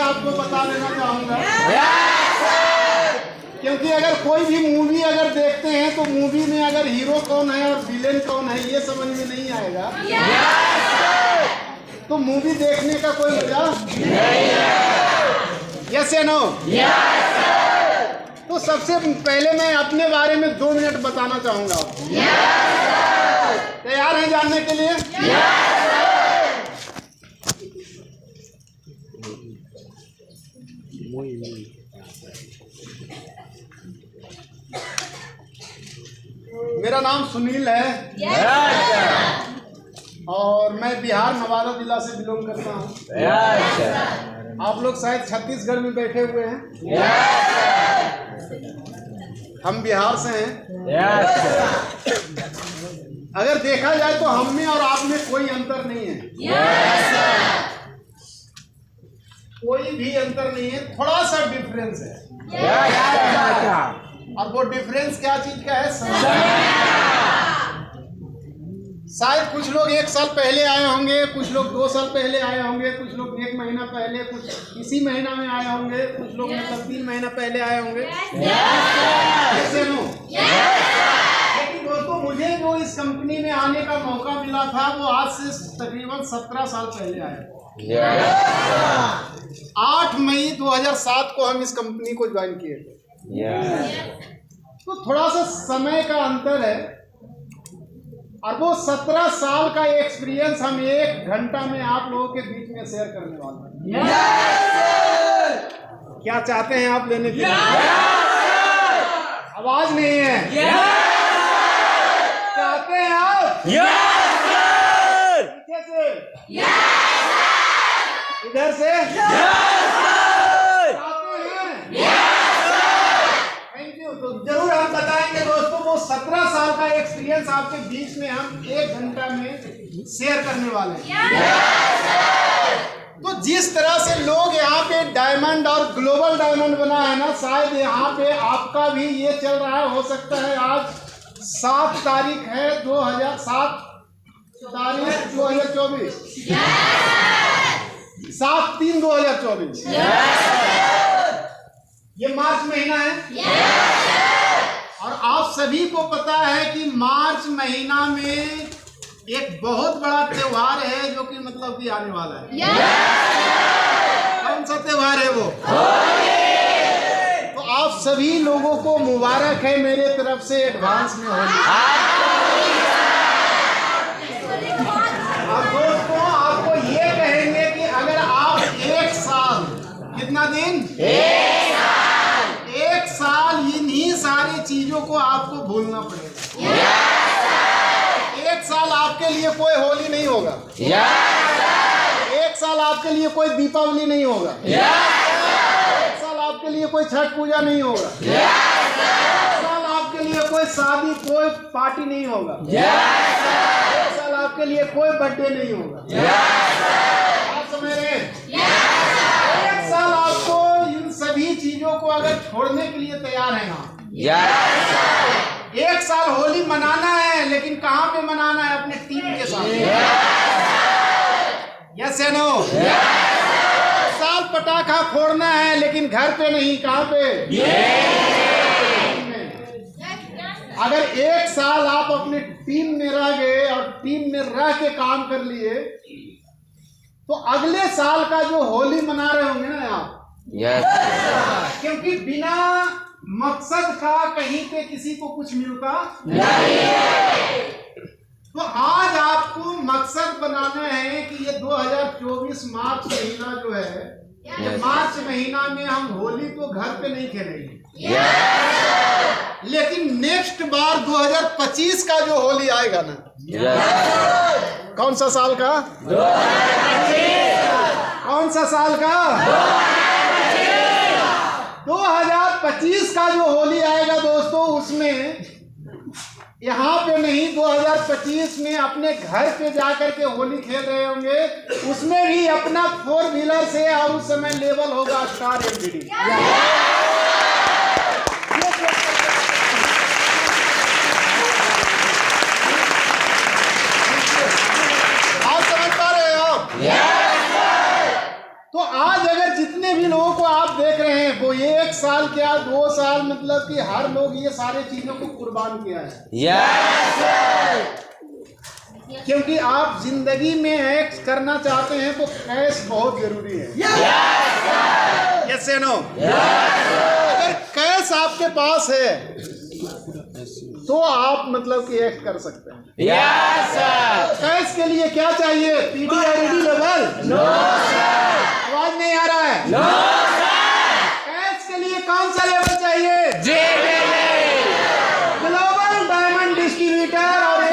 आपको बता देना चाहूँगा, क्योंकि अगर कोई भी मूवी अगर देखते हैं तो मूवी में अगर हीरो कौन है और विलेन कौन है ये समझ में नहीं आएगा, तो मूवी देखने का कोई मजा नहीं है। यस या नो? तो सबसे पहले मैं अपने बारे में 2 मिनट बताना चाहूँगा। तैयार हैं जानने के लिए? मेरा नाम सुनील है और मैं बिहार नवादा जिला से बिलोंग करता हूँ। आप लोग शायद छत्तीसगढ़ में बैठे हुए हैं, हम बिहार से हैं। अगर देखा जाए तो हम में और आप में कोई अंतर नहीं है, कोई भी अंतर नहीं है, थोड़ा सा डिफरेंस है। और वो डिफरेंस क्या चीज का है? शायद कुछ लोग 1 साल पहले आए होंगे, कुछ लोग 2 साल पहले आए होंगे, कुछ लोग 1 महीना पहले, कुछ इसी महीना में आए होंगे, कुछ लोग मतलब 3 महीना पहले आए होंगे। कैसे नो? लेकिन दोस्तों मुझे जो इस कंपनी में आने का मौका मिला था वो आज से तकरीबन 17 साल पहले आया। 8 मई 2007 को हम इस कंपनी को ज्वाइन किए थे। तो थोड़ा सा समय का अंतर है और वो 17 साल का एक्सपीरियंस हम 1 घंटा में आप लोगों के बीच में शेयर करने वाले हैं। क्या चाहते हैं आप लेने के लिए? आवाज नहीं है। चाहते हैं आप? पीछे से, इधर से, तो जरूर हम बताएंगे दोस्तों, वो 17 साल का एक्सपीरियंस आपके बीच में हम 1 घंटा में शेयर करने वाले हैं। तो जिस तरह से लोग यहाँ पे डायमंड और ग्लोबल डायमंड बना है ना, शायद यहाँ पे आपका भी ये चल रहा है। हो सकता है आज 7 तारीख है 2007 तारीख 2024, 7/3/2024, ये मार्च महीना है। और आप सभी को पता है कि मार्च महीना में एक बहुत बड़ा त्योहार है जो कि मतलब कि आने वाला है। कौन सा त्योहार है वो? तो आप सभी लोगों को मुबारक है मेरे तरफ से एडवांस में होली। और दोस्तों आपको ये कहेंगे कि अगर आप 1 साल, कितना दिन? 1 साल इन्हीं सारी चीजों को आपको भूलना पड़ेगा। 1 साल आपके लिए कोई होली नहीं होगा। 1 साल आपके लिए कोई दीपावली नहीं होगा। 1 साल आपके लिए कोई छठ पूजा नहीं होगा। 1 साल आपके लिए कोई शादी, कोई पार्टी नहीं होगा। 1 साल आपके लिए कोई बर्थडे नहीं होगा। आप समझ रहे हैं? 1 साल आपको इन सभी चीजों को अगर छोड़ने के लिए तैयार है ना, 1 साल होली मनाना है, लेकिन कहाँ पे मनाना है? अपने टीम के साथ। यस या नो? 1 साल पटाखा फोड़ना है, लेकिन घर पे नहीं, कहाँ पे? अगर 1 साल आप अपने टीम में रह गए और टीम में रह के काम कर लिए, तो अगले साल का जो होली मना रहे होंगे ना आप, क्योंकि बिना मकसद का कहीं पे किसी को कुछ मिलता नहीं। तो आज आपको मकसद बनाना है कि ये 2024 मार्च महीना जो है, ये मार्च महीना में हम होली तो घर पे नहीं खेलेंगे, लेकिन नेक्स्ट बार 2025 का जो होली आएगा ना, कौन सा साल का? 2025। कौन सा साल का? 2025 का जो होली आएगा दोस्तों, उसमें यहाँ पे नहीं, 2025 में अपने घर पे जाकर के होली खेल रहे होंगे, उसमें भी अपना 4 व्हीलर से, और उस समय लेवल होगा स्टार एलईडी। आप समझ पा रहे हो? तो आज अगर जितने जितने भी लोगों को आप देख रहे हैं वो 1 साल क्या 2 साल मतलब कि हर लोग ये सारे चीजों को कुर्बान किया है। क्योंकि आप जिंदगी में एक्ट करना चाहते हैं तो कैश बहुत जरूरी है। यस या नो? अगर कैश आपके पास है तो आप मतलब कि एक्ट कर सकते हैं। कैश के लिए क्या चाहिए? पीडी और ईडी लेवल? आवाज नहीं आ रहा है? कैश के लिए कौन सा लेवल चाहिए? ग्लोबल डायमंड डिस्ट्रीब्यूटर और एक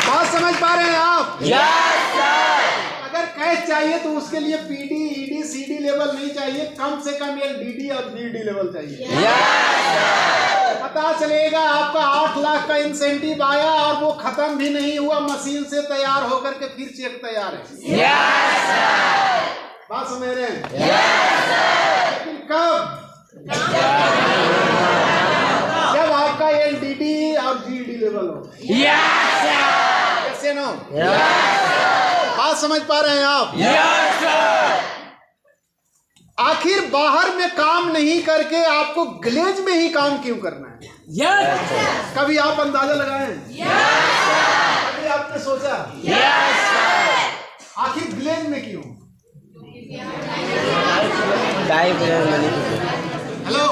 बात समझ पा रहे हैं आप? अगर कैश चाहिए तो उसके लिए पीडी ईडी सीडी लेवल नहीं चाहिए, कम से कम एलडीडी और बीडी लेवल चाहिए। पता चलेगा आपका 8 लाख का इंसेंटिव आया और वो खत्म भी नहीं हुआ, मशीन से तैयार होकर के फिर चेक तैयार है। बात समझ रहे हैं? लेकिन कब? जब आपका एलडीडी और जीडी लेवल हो। कैसे नो? बात समझ पा रहे हैं आप? आखिर बाहर में काम नहीं करके आपको ग्लेज में ही काम क्यों करना है? कभी आप अंदाजा लगाएं? कभी आपने सोचा? आखिर ग्लेज में क्यों? हेलो,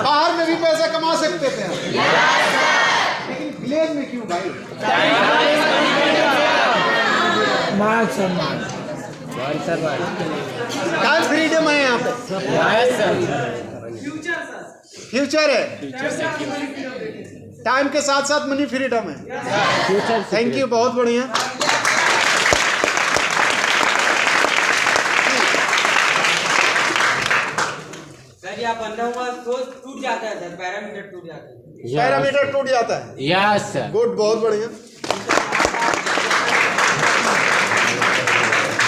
बाहर में भी पैसा कमा सकते थे लेकिन ग्लेज में क्यों भाई? टाइम फ्रीडम है यहाँ पे। फ्यूचर है, टाइम के साथ साथ मनी फ्रीडम है। थैंक यू, बहुत बढ़िया। सर ये आप अंदर हुआ तो टूट जाता है सर, पैरामीटर टूट जाता है। पैरामीटर टूट जाता है? Yes sir. गुड, बहुत बढ़िया।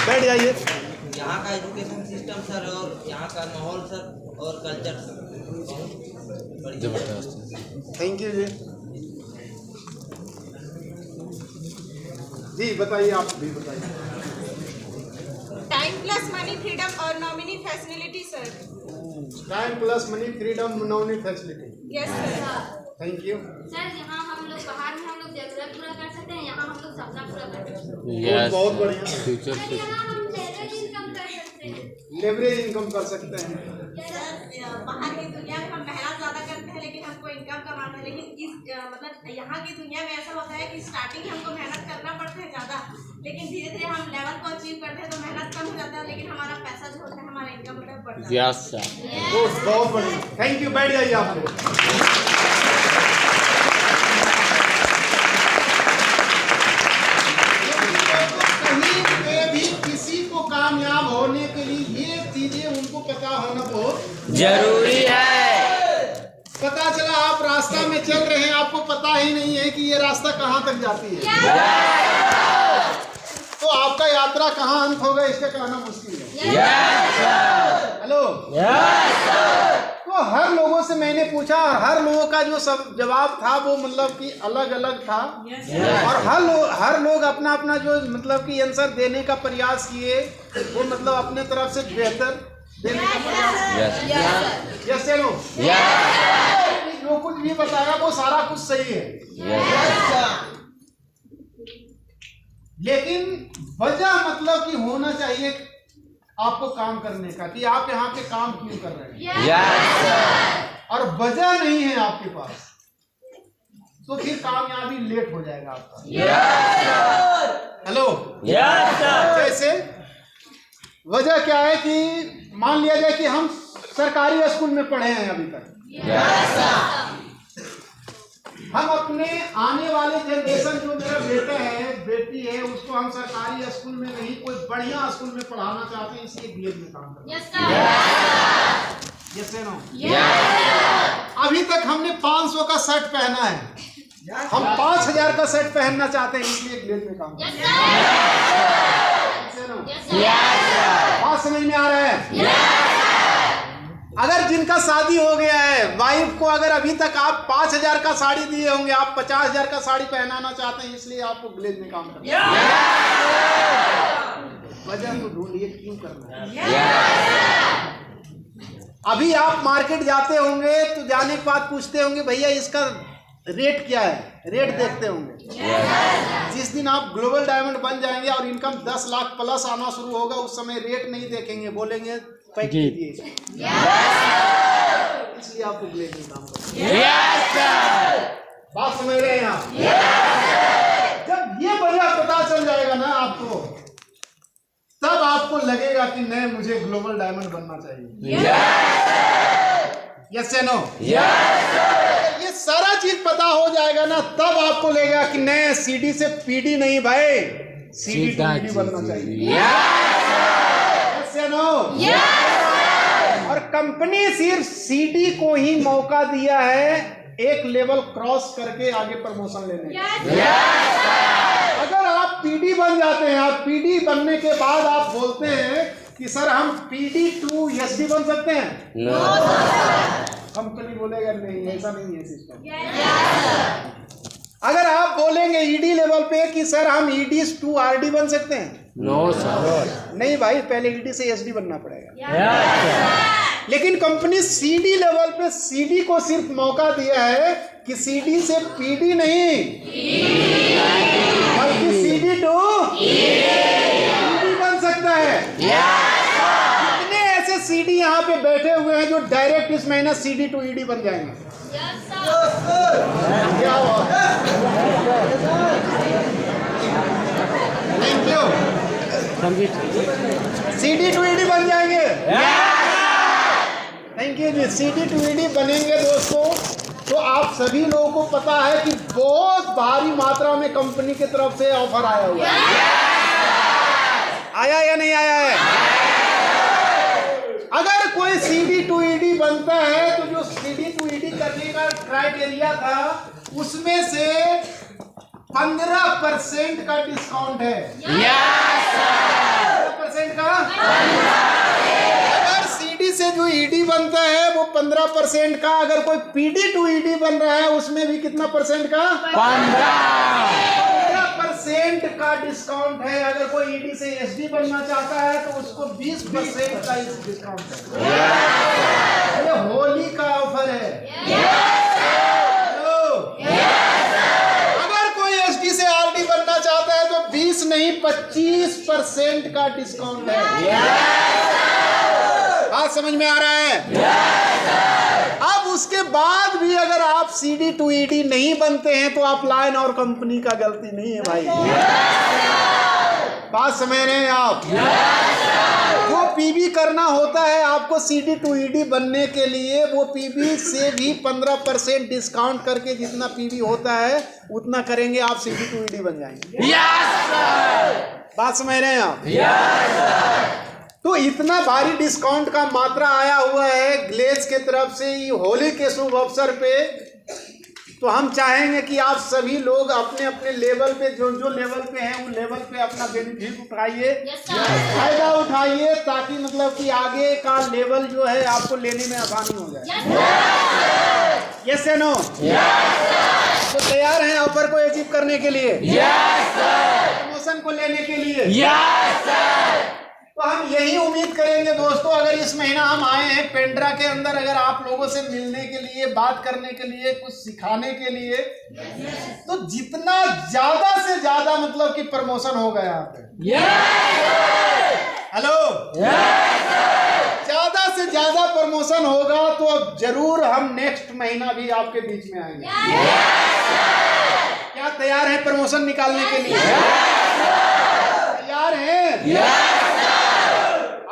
बैठ जाइए। यहाँ का एजुकेशन सिस्टम सर और यहाँ का माहौल सर और कल्चर सर बहुत जबरदस्त। थैंक यू जी। जी बताइए, आप भी बताइए। टाइम प्लस मनी फ्रीडम और nominee facility sir. Time plus money freedom nominee facility. Yes sir. Thank you sir. यहाँ हम लोग बाहर में हम लोग जरूरत पूरा कर सकते हैं, यहाँ हम लोग सपना पूरा कर सकते हैं। यस, बहुत बढ़िया। फ्यूचर सर यहाँ हम लेवरेज इनकम कर सकते हैं। लेवरेज इनकम कर सकते हैं। सर बाहर की दुनिया में हम मेहनत ज़्यादा करते हैं लेकिन हमको इनकम कमाना है, लेकिन इस मतलब यहाँ की दुनिया में ऐसा होता है कि स्टार्टिंग हमको मेहनत करना पड़ता है ज़्यादा, लेकिन धीरे धीरे हम लेवल को अचीव करते हैं तो मेहनत कम हो जाता है लेकिन हमारा पैसा जो होता है हमारा इनकम बढ़ता है। Yes sir. बहुत बढ़िया, थैंक यू। बैठ जाइए आप लोग। कहीं पे भी किसी को कामयाब होने के लिए ये चीजें उनको पता होना बहुत जरूरी है। पता चला आप रास्ता में चल रहे हैं, आपको पता ही नहीं है कि ये रास्ता कहाँ तक जाती है, तो आपका यात्रा कहाँ अंत होगा इसका कहना मुश्किल है। हेलो, तो हर लोगों से मैंने पूछा, हर लोगों का जो सब जवाब था वो मतलब कि अलग अलग था। और हर लोग अपना अपना जो मतलब कि आंसर देने का प्रयास किए वो मतलब अपने तरफ से बेहतर देने का प्रयास। यस या नो? जो कुछ भी बताया वो सारा कुछ सही है, लेकिन वजह मतलब कि होना चाहिए आपको काम करने का कि आप यहाँ पे काम क्यों कर रहे हैं। और वजह नहीं है आपके पास तो फिर कामयाबी लेट हो जाएगा आपका। हेलो, जैसे वजह क्या है कि मान लिया जाए कि हम सरकारी स्कूल में पढ़े हैं अभी तक, हम अपने आने वाले जनरेशन जो मेरा बेटा है बेटी है उसको हम सरकारी स्कूल में नहीं कोई बढ़िया स्कूल में पढ़ाना चाहते हैं, इसलिए ग्रेड में काम करते हैं। Yes no? अभी तक हमने 500 का शर्ट पहना है, हम 5000 का शर्ट पहनना चाहते हैं, इसलिए ग्रेड में काम करते हैं। बात समझ में आ रहा है? अगर जिनका शादी हो गया है, वाइफ को अगर अभी तक आप 5,000 का साड़ी दिए होंगे, आप 50,000 का साड़ी पहनाना चाहते हैं, इसलिए आपको ग्लेज में काम करना है। वजह तो ढूंढिए क्यों करना है। अभी आप मार्केट जाते होंगे तो जाने के बाद पूछते होंगे भैया इसका रेट क्या है, रेट देखते होंगे। जिस दिन आप ग्लोबल डायमंड बन जाएंगे और इनकम 10 लाख प्लस आना शुरू होगा, उस समय रेट नहीं देखेंगे, बोलेंगे पैक कीजिए, इसलिए आपको ग्लेज में काम करना। बात समझ रहे हैं आप? जब ये वजह पता चल जाएगा ना आपको, तब आपको लगेगा कि नहीं मुझे ग्लोबल डायमंड बनना चाहिए। यस या नो? ये सारा चीज पता हो जाएगा ना, तब आपको लगेगा कि नहीं सीडी से पीडी नहीं भाई, सीडी टू ईडी बनना चाहिए। यस या नो? और कंपनी सिर्फ सीडी को ही मौका दिया है एक लेवल क्रॉस करके आगे प्रमोशन लेने का। अगर आप पीडी बन जाते हैं, आप पीडी बनने के बाद आप बोलते हैं कि सर हम पीडी टू एसडी बन सकते हैं, कंपनी बोलेगा नहीं, ऐसा नहीं है सिस्टम। अगर आप बोलेंगे ईडी लेवल पे कि सर हम ईडी टू आरडी बन सकते हैं, नो सर, नहीं भाई, पहले ईडी से एसडी बनना पड़ेगा। लेकिन कंपनी सीडी लेवल पे सीडी को सिर्फ मौका दिया है कि सीडी से पीडी नहीं, बल्कि सीडी टू ईडी बन सकता है। कितने ऐसे सीडी यहाँ पे बैठे हुए हैं जो डायरेक्ट इस महीना सीडी टू ईडी बन जाएंगे? क्या हुआ? Thank you. CD to ED बन जाएंगे। थैंक यू जी। सीडी टू ईडी बनेंगे दोस्तों, तो आप सभी लोगों को पता है कि बहुत भारी मात्रा में कंपनी की तरफ से ऑफर आया हुआ है। आया या नहीं आया है? अगर कोई सीडी टू ईडी बनता है तो जो सीडी टू ईडी करने का क्राइटेरिया था उसमें से 15% का डिस्काउंट है। 15% का। अगर सीडी से जो ईडी बनता है वो 15% का, अगर कोई पीडी टू ईडी बन रहा है उसमें भी कितना परसेंट का? 15% का डिस्काउंट है। अगर कोई ईडी से एसडी बनना चाहता है तो उसको 20% का डिस्काउंट है। ये होली का ऑफर है। अगर कोई एसडी से आरडी बनना चाहता है तो 20 नहीं 25% का डिस्काउंट है। बात समझ में आ रहा है? अब उसके बाद भी अगर आप सीडी टू ईडी नहीं बनते हैं तो आप लाइन और कंपनी का गलती नहीं है भाई। बात समझ रहे हैं आप? जो पीबी करना होता है आपको सीडी टू ईडी बनने के लिए, वो पीबी से भी 15% डिस्काउंट करके जितना पीबी होता है उतना करेंगे, आप सीडी टू ईडी बन जाएंगे। बात समझ रहे हैं आप? तो इतना भारी डिस्काउंट का मात्रा आया हुआ है ग्लेज के तरफ से होली के शुभ अवसर पे, तो हम चाहेंगे कि आप सभी लोग अपने अपने लेवल पे जो जो लेवल पे हैं वो लेवल पे अपना बेनिफिट उठाइए, फायदा उठाइए, ताकि मतलब कि आगे का लेवल जो है आपको लेने में आसानी हो जाए। यस या नो? तो तैयार हैं ऑफर को अचीव करने के लिए? प्रमोशन को लेने के लिए? तो हम यही उम्मीद करेंगे दोस्तों, अगर इस महीना हम आए हैं पेंड्रा के अंदर, अगर आप लोगों से मिलने के लिए, बात करने के लिए, कुछ सिखाने के लिए, तो जितना ज्यादा से ज्यादा मतलब कि प्रमोशन होगा यहाँ पे। हेलो, ज्यादा से ज्यादा प्रमोशन होगा तो अब जरूर हम नेक्स्ट महीना भी आपके बीच में आएंगे। क्या तैयार है प्रमोशन निकालने के लिए? तैयार हैं?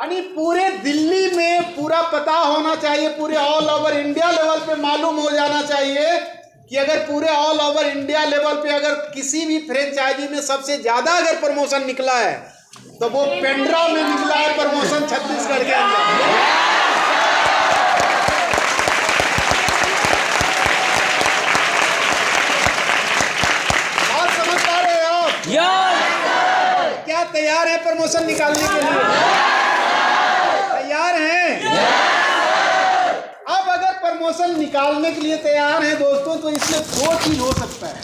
यानी पूरे दिल्ली में पूरा पता होना चाहिए, पूरे ऑल ओवर इंडिया लेवल पे मालूम हो जाना चाहिए कि अगर पूरे ऑल ओवर इंडिया लेवल पे अगर किसी भी फ्रेंचाइजी में सबसे ज्यादा अगर प्रमोशन निकला है तो वो पेंड्रा में निकला है प्रमोशन छत्तीसगढ़ के अंदर। बात समझ पा रहे हो आप? क्या तैयार है प्रमोशन निकालने के लिए? तैयार हैं? प्रमोशन निकालने के लिए तैयार है दोस्तों, तो इसमें दो चीज हो सकता है।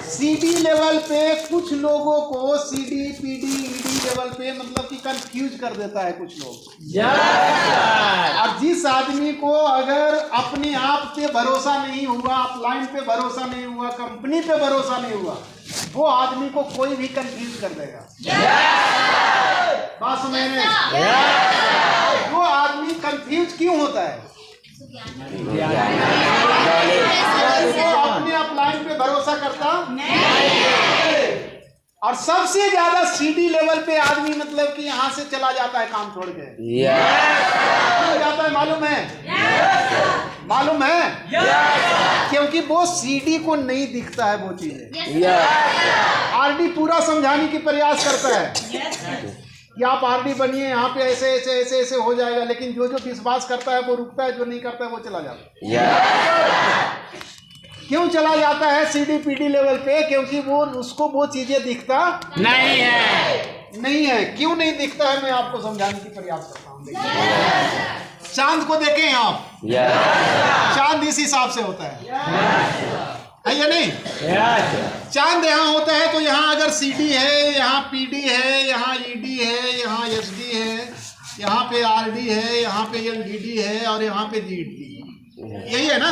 सीडी लेवल पे कुछ लोगों को सीडी पीडी ईडी लेवल पे मतलब कि कंफ्यूज कर देता है कुछ लोग। और जिस आदमी को अगर अपने आप पे भरोसा नहीं हुआ, अपलाइन पे भरोसा नहीं हुआ, कंपनी पे भरोसा नहीं हुआ, वो आदमी को कोई भी कंफ्यूज कर देगा। बात समझ में? वो आदमी कंफ्यूज क्यों होता है? वो अपने अपलाइन पे भरोसा करता नहीं। और सबसे ज्यादा सीडी लेवल पे आदमी मतलब कि यहाँ से चला जाता है काम छोड़ के। क्यों जाता है मालूम है? मालूम है? क्योंकि वो सीडी को नहीं दिखता है वो चीजें। आरडी पूरा समझाने की प्रयास करता है कि आप आरडी बनिए, यहाँ पे ऐसे ऐसे ऐसे ऐसे हो जाएगा, लेकिन जो जो विश्वास करता है वो रुकता है, जो नहीं करता है वो चला जाता है। क्यों चला जाता है सीडी पीडी लेवल पे? क्योंकि वो उसको वो चीजें दिखता नहीं है। क्यों नहीं दिखता है मैं आपको समझाने की प्रयास करता हूँ। चांद को देखें आप, चांद इस हिसाब से होता है या नहीं? चांद यहाँ होता है तो यहाँ अगर सीडी है, यहाँ पीडी है, यहाँ ईडी है, यहाँ एसडी है, यहाँ पे आरडी है, यहाँ पे एलडीडी है और यहाँ पे जीडी है। यही है ना?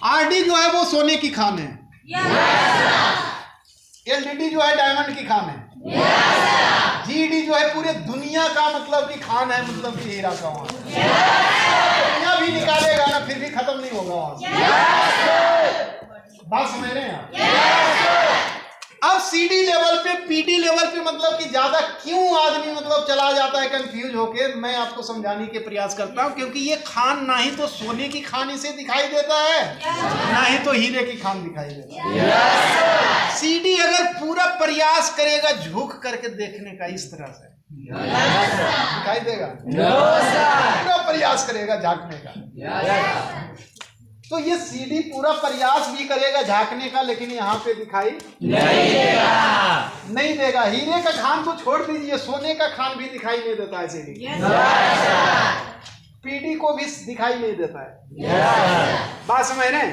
आरडी जो है वो सोने की खान है। एलडीडी जो है डायमंड की खान है। जीडी जो है पूरे दुनिया का मतलब की खान है, मतलब कि हीरा का वहां दुनिया भी निकालेगा ना फिर भी खत्म नहीं होगा वहां से। बात समझ रहे हैं? अब सीडी लेवल पे पीडी लेवल पे मतलब कि ज्यादा क्यों आदमी मतलब चला जाता है कंफ्यूज होके, मैं आपको समझाने के प्रयास करता हूं। क्योंकि ये खान ना ही तो सोने की खान इसे दिखाई देता है, ना ही तो हीरे की खान दिखाई देता है। सीडी अगर पूरा प्रयास करेगा झुक करके देखने का इस तरह से दिखाई देगा, पूरा प्रयास करेगा झांकने का, तो ये सीडी पूरा प्रयास भी करेगा झांकने का, लेकिन यहाँ पे दिखाई नहीं देगा। हीरे का खान तो छोड़ दीजिए, सोने का खान भी दिखाई नहीं देता है सीडी। पीडी को भी दिखाई नहीं देता है। बात समझ रहे हैं?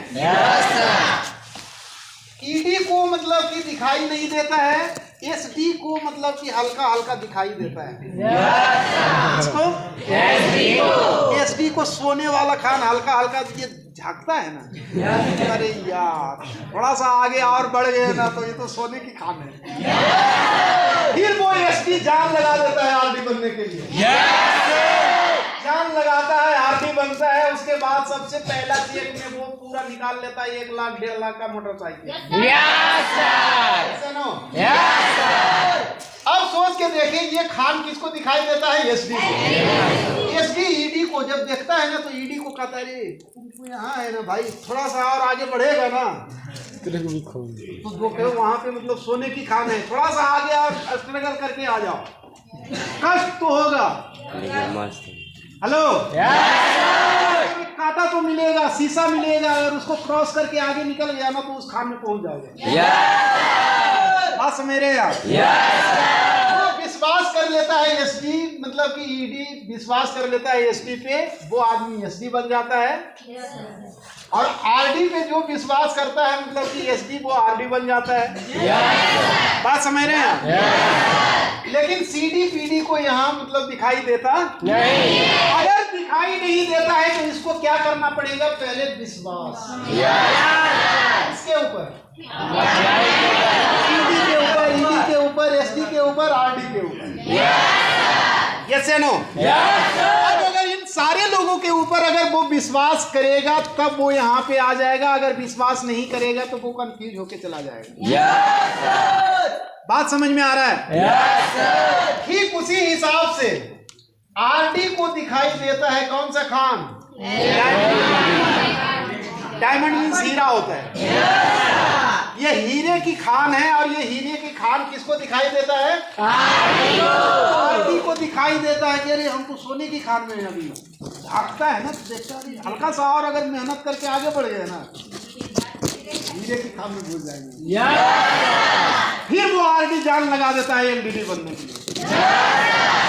ईडी को मतलब कि दिखाई नहीं देता है, एसडी को मतलब कि हल्का हल्का दिखाई देता है। इसको एसडी को सोने वाला खान हल्का हल्का ये झांकता है ना। अरे यार थोड़ा सा आगे और बढ़ गए ना तो ये तो सोने की खान है। फिर वो एसडी जान लगा देता है आरडी बनने के लिए। जान लगाता है, आरडी बनता है, उसके बाद सबसे पहला चेक में वो पूरा निकाल लेता है 1 लाख 1.5 लाख का मोटरसाइकिल। अब सोच के देखें ये खान किसको दिखाई देता है? एसडी को। एसडी ईडी को जब देखता है ना तो ईडी को कहता है तुम यहाँ है ना भाई, थोड़ा सा और आगे बढ़ेगा ना तो वो कहो वहाँ पे मतलब सोने की खान है, थोड़ा सा आगे और स्ट्रगल करके आ जाओ, कष्ट तो होगा। हेलो, कांटा तो मिलेगा, शीशा मिलेगा, अगर उसको क्रॉस करके आगे निकल गया ना तो उस खान में पहुंच जाओगे। बात समझ रहे हैं आप? विश्वास कर लेता है एसडी मतलब कि ईडी विश्वास कर लेता है एसडी पे, वो आदमी एसडी बन जाता है। और आरडी पे जो विश्वास करता है मतलब कि एसडी वो आरडी बन जाता है। बात समझ रहे हैं? लेकिन सीडी पीडी को यहाँ मतलब दिखाई देता नहीं। अगर दिखाई नहीं देता है तो इसको क्या करना पड़ेगा? पहले विश्वास इसके ऊपर, सीडी के ऊपर, ईडी के ऊपर, एसडी के ऊपर, आरडी के ऊपर। यस या नो? अब अगर इन सारे लोगों के ऊपर अगर वो विश्वास करेगा तब वो यहाँ पे आ जाएगा, अगर विश्वास नहीं करेगा तो वो कंफ्यूज होके चला जाएगा। बात समझ में आ रहा है? ठीक उसी हिसाब से आरडी को दिखाई देता है कौन सा खान? डायमंड मीन्स हीरा होता है। ये हीरे की खान है और ये हीरे की खान किसको दिखाई देता है? आरडी को दिखाई देता है कि अरे हम तो सोने की खान में अभी झांकता है ना, देखता है हल्का सा और अगर मेहनत करके आगे बढ़ गए ना हीरे की खान में घुस जाएंगे। फिर वो आरडी जान लगा देता है एलडीडी बनने के लिए,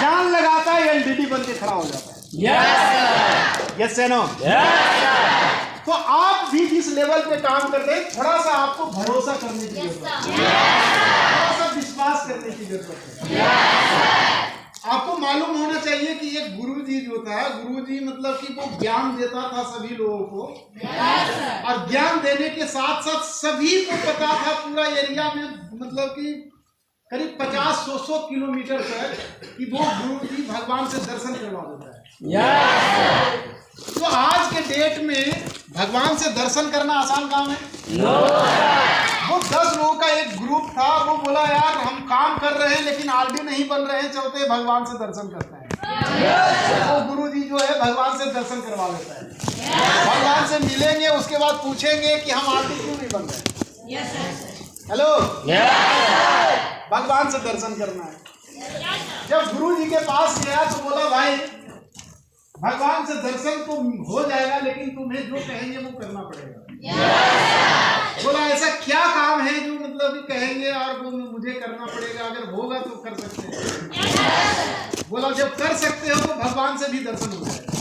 जान लगाता है एलडीडी बन के खड़ा हो जाता है। यस से नो? तो आप भी जिस लेवल पे काम कर रहे हैं थोड़ा सा आपको भरोसा करने की जरूरत है, थोड़ा सा विश्वास करने की जरूरत है। आपको मालूम होना चाहिए कि एक गुरुजी जो था, गुरुजी मतलब कि वो ज्ञान देता था सभी लोगों को, और ज्ञान देने के साथ साथ सभी को पता था पूरा एरिया में मतलब कि करीब 50-100 किलोमीटर तक कि वो गुरुजी भगवान से दर्शन करवा देता है। तो आज के डेट में भगवान से दर्शन करना आसान काम है? वो 10 लोगों का एक ग्रुप था, वो बोला यार हम काम कर रहे हैं लेकिन आरडी नहीं बन रहे हैं, चलते भगवान से दर्शन करते हैं। वो गुरुजी जो है भगवान से दर्शन करवा लेता है, भगवान से मिलेंगे, उसके बाद पूछेंगे कि हम आरडी क्यों नहीं बन रहे। हेलो, भगवान से दर्शन करना है। जब गुरुजी के पास गया तो बोला भाई भगवान से दर्शन तो हो जाएगा लेकिन तुम्हें जो कहेंगे वो करना पड़ेगा। बोला ऐसा क्या काम है जो मतलब कि कहेंगे और वो मुझे करना पड़ेगा, अगर होगा तो कर सकते हैं। बोला जब कर सकते हो तो भगवान से भी दर्शन हो जाएगा।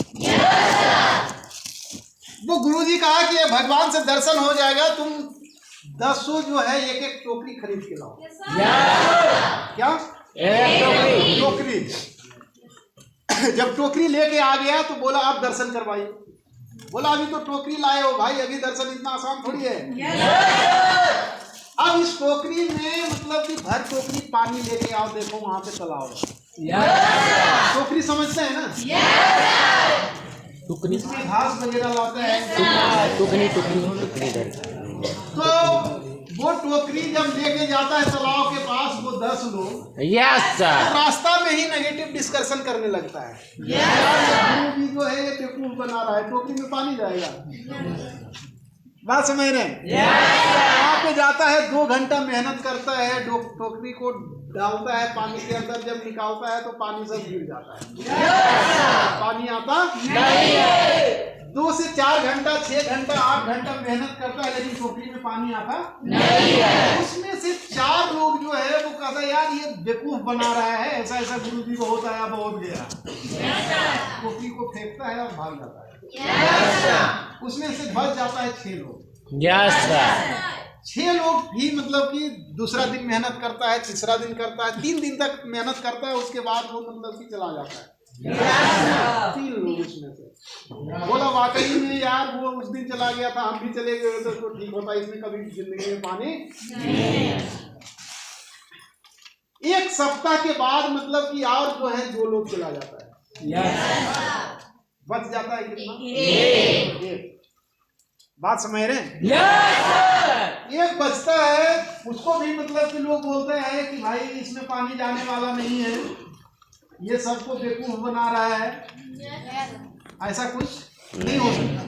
वो गुरुजी कहा कि भगवान से दर्शन हो जाएगा, तुम 10 जो है एक टोकरी खरीद के लाओ। क्या? टोकरी। जब टोकरी लेके आ गया तो बोला आप दर्शन करवाइए। बोला अभी तो टोकरी लाए हो भाई, अभी दर्शन इतना आसान थोड़ी है। अब इस टोकरी में मतलब कि भर टोकरी पानी लेके आओ, देखो वहां पे तालाब है। टोकरी समझते हैं ना? टुकनी इसमें घास वगैरह लाता है, टुकनी। तो वो टोकरी जब लेके जाता है तालाब के पास वो 10 लोग, रास्ता में ही नेगेटिव डिस्कशन करने लगता है। गुरुजी जो है ये बेवकूफ बना रहा है, टोकरी में पानी जाएगा। बात समझ रहे हैं? वहाँ पे जाता है, 2 घंटा मेहनत करता है, टोकरी को डालता है पानी के अंदर, जब निकालता है तो पानी सब गिर जाता है, पानी आता नहीं। 2 से 4 घंटा, 6 घंटा, 8 घंटा मेहनत करता है लेकिन टोकरी में पानी आता नहीं है। उसमें से 4 लोग जो है वो कहता है यार ये बेवकूफ बना रहा है, ऐसा ऐसा गुरुजी को होता है, अब हो गया। टोकरी को फेंकता है और भाग जाता है। उसमें से बच जाता है 6 लोग। 6 लोग भी मतलब कि दूसरा दिन मेहनत करता है, तीसरा दिन करता है, 3 दिन तक मेहनत करता है, उसके बाद वो मतलब कि चला जाता है। 3 लोग उसमें से। बोला वाकई में यार वो उस दिन चला गया था, हम भी चले गए तो ठीक होता, इसमें कभी जिंदगी में पानी नहीं। 1 सप्ताह के बाद मतलब कि और जो है 2 लोग चला जाता है, बच जाता है कितना? 1। बात समझ रहे हैं? 1 बचता है, उसको भी मतलब कि लोग बोलते हैं कि भाई इसमें पानी जाने वाला नहीं है, ये सबको बेवकूफ बना रहा है, ऐसा कुछ नहीं हो सकता।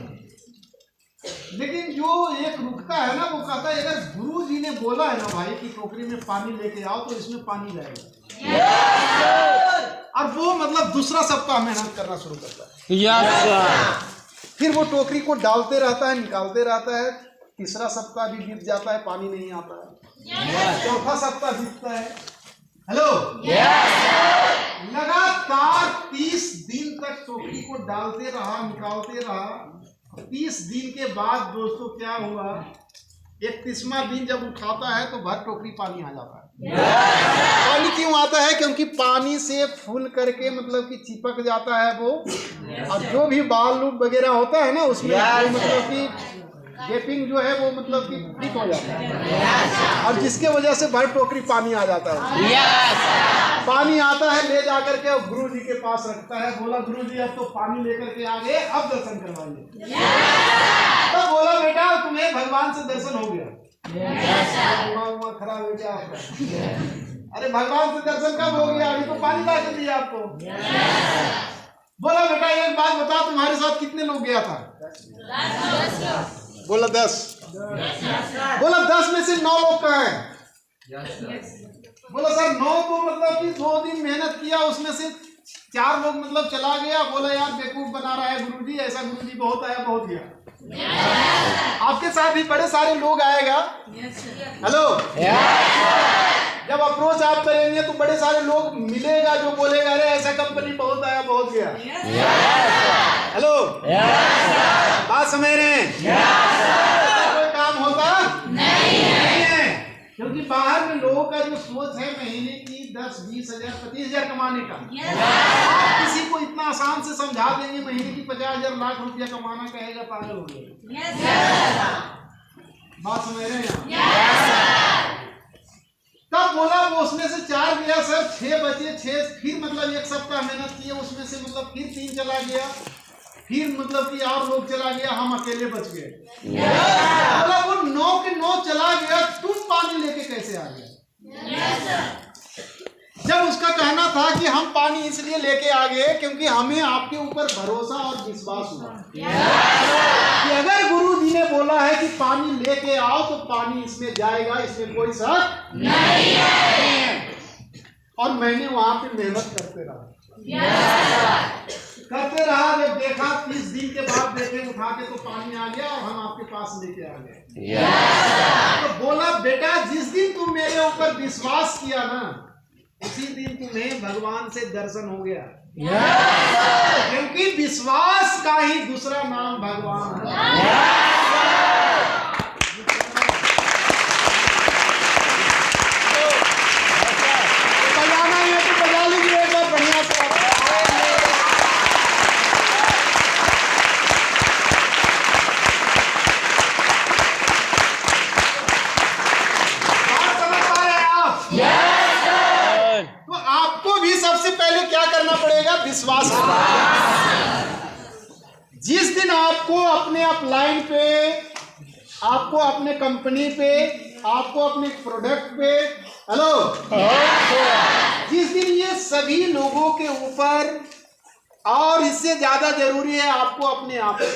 लेकिन जो एक रुकता है ना वो कहता है अगर गुरु जी ने बोला है ना भाई कि टोकरी में पानी लेके आओ तो इसमें पानी जाएगा, और वो मतलब दूसरा सप्ताह मेहनत करना शुरू करता है। फिर वो टोकरी को डालते रहता है, निकालते रहता है, तीसरा सप्ताह भी बीत जाता है, पानी नहीं आता है, चौथा सप्ताह बीतता है। हेलो, लगातार 30 दिन तक टोकरी को डालते रहा, निकालते रहा। 30 दिन के बाद दोस्तों क्या हुआ, 31वां दिन जब उठाता है तो भर टोकरी पानी आ जाता है। पानी क्यों आता है? क्योंकि पानी से फूल करके मतलब कि चिपक जाता है वो, और जो भी बाल लूप वगैरह होता है ना उसमें मतलब कि गैपिंग जो है वो मतलब कि ठीक हो जाता है, और जिसके वजह से भर टोकरी पानी आ जाता है। पानी आता है, ले जाकर के गुरु जी के पास रखता है। बोला गुरु जी अब तो पानी लेकर के आ गए, अब दर्शन करवाइए। तो बोला बेटा तुम्हें भगवान से दर्शन हो गया। खराब हो गया आपका। अरे भगवान से दर्शन कब हो गया? अभी तो पानी ला के दिया आपको। बोला बेटा एक बात बता, तुम्हारे साथ कितने लोग गया था? 10। बोला 10। बोला 10 में से 9 लोग कहाँ हैं? बोला सर 9 तो मतलब कि 2 दिन मेहनत किया, उसमें से 4 लोग मतलब चला गया। बोला यार बेवकूफ बना रहा है गुरुजी, ऐसा गुरुजी बहुत आया बहुत गया। आपके साथ भी बड़े सारे लोग आएगा। हेलो, जब अप्रोच आप करेंगे तो बड़े सारे लोग मिलेगा जो बोलेगा अरे ऐसा कंपनी बहुत आया बहुत गया। हेलो, बात समझ रहे हैं? कोई काम होता नहीं है, क्योंकि बाहर में लोगों का जो सोच है महीने की 10, 20 हजार, 25 हजार कमाने का। आप किसी को इतना आसान से समझा देंगे महीने की 50 हजार, लाख रुपया कमाना, कहेगा पागल हो गया। बात समझ रहे हैं? तब बोला वो उसमें से 4 गया सर, 6 बचे, 6 फिर मतलब 1 सप्ताह मेहनत किए, उसमें से मतलब फिर 3 चला गया, फिर मतलब कि और लोग चला गया, हम अकेले बच गए। बोला वो 9 के 9 चला गया, तुम पानी लेके कैसे आ गए? जब उसका कहना था कि हम पानी इसलिए लेके आ गए क्योंकि हमें आपके ऊपर भरोसा और विश्वास हुआ कि अगर गुरु जी ने बोला है कि पानी लेके आओ तो पानी इसमें जाएगा, इसमें कोई शक नहीं है। और मैंने वहां पे मेहनत करते रहा, जब देखा 30 दिन के बाद देखे उठा के तो पानी आ गया और हम आपके पास लेके आ गए। तो बोला बेटा जिस दिन तुम मेरे ऊपर विश्वास किया ना, उसी दिन तुम्हें भगवान से दर्शन हो गया। क्योंकि विश्वास का ही दूसरा नाम भगवान है। बजाना है तो बजा लीजिए एक बार बढ़िया से। सबसे पहले क्या करना पड़ेगा? विश्वास करना। जिस दिन आपको अपने अपलाइन पे, आपको अपने कंपनी पे, आपको अपने प्रोडक्ट पे, हेलो, जिस दिन ये सभी लोगों के ऊपर, और इससे ज्यादा जरूरी है आपको अपने आप पे,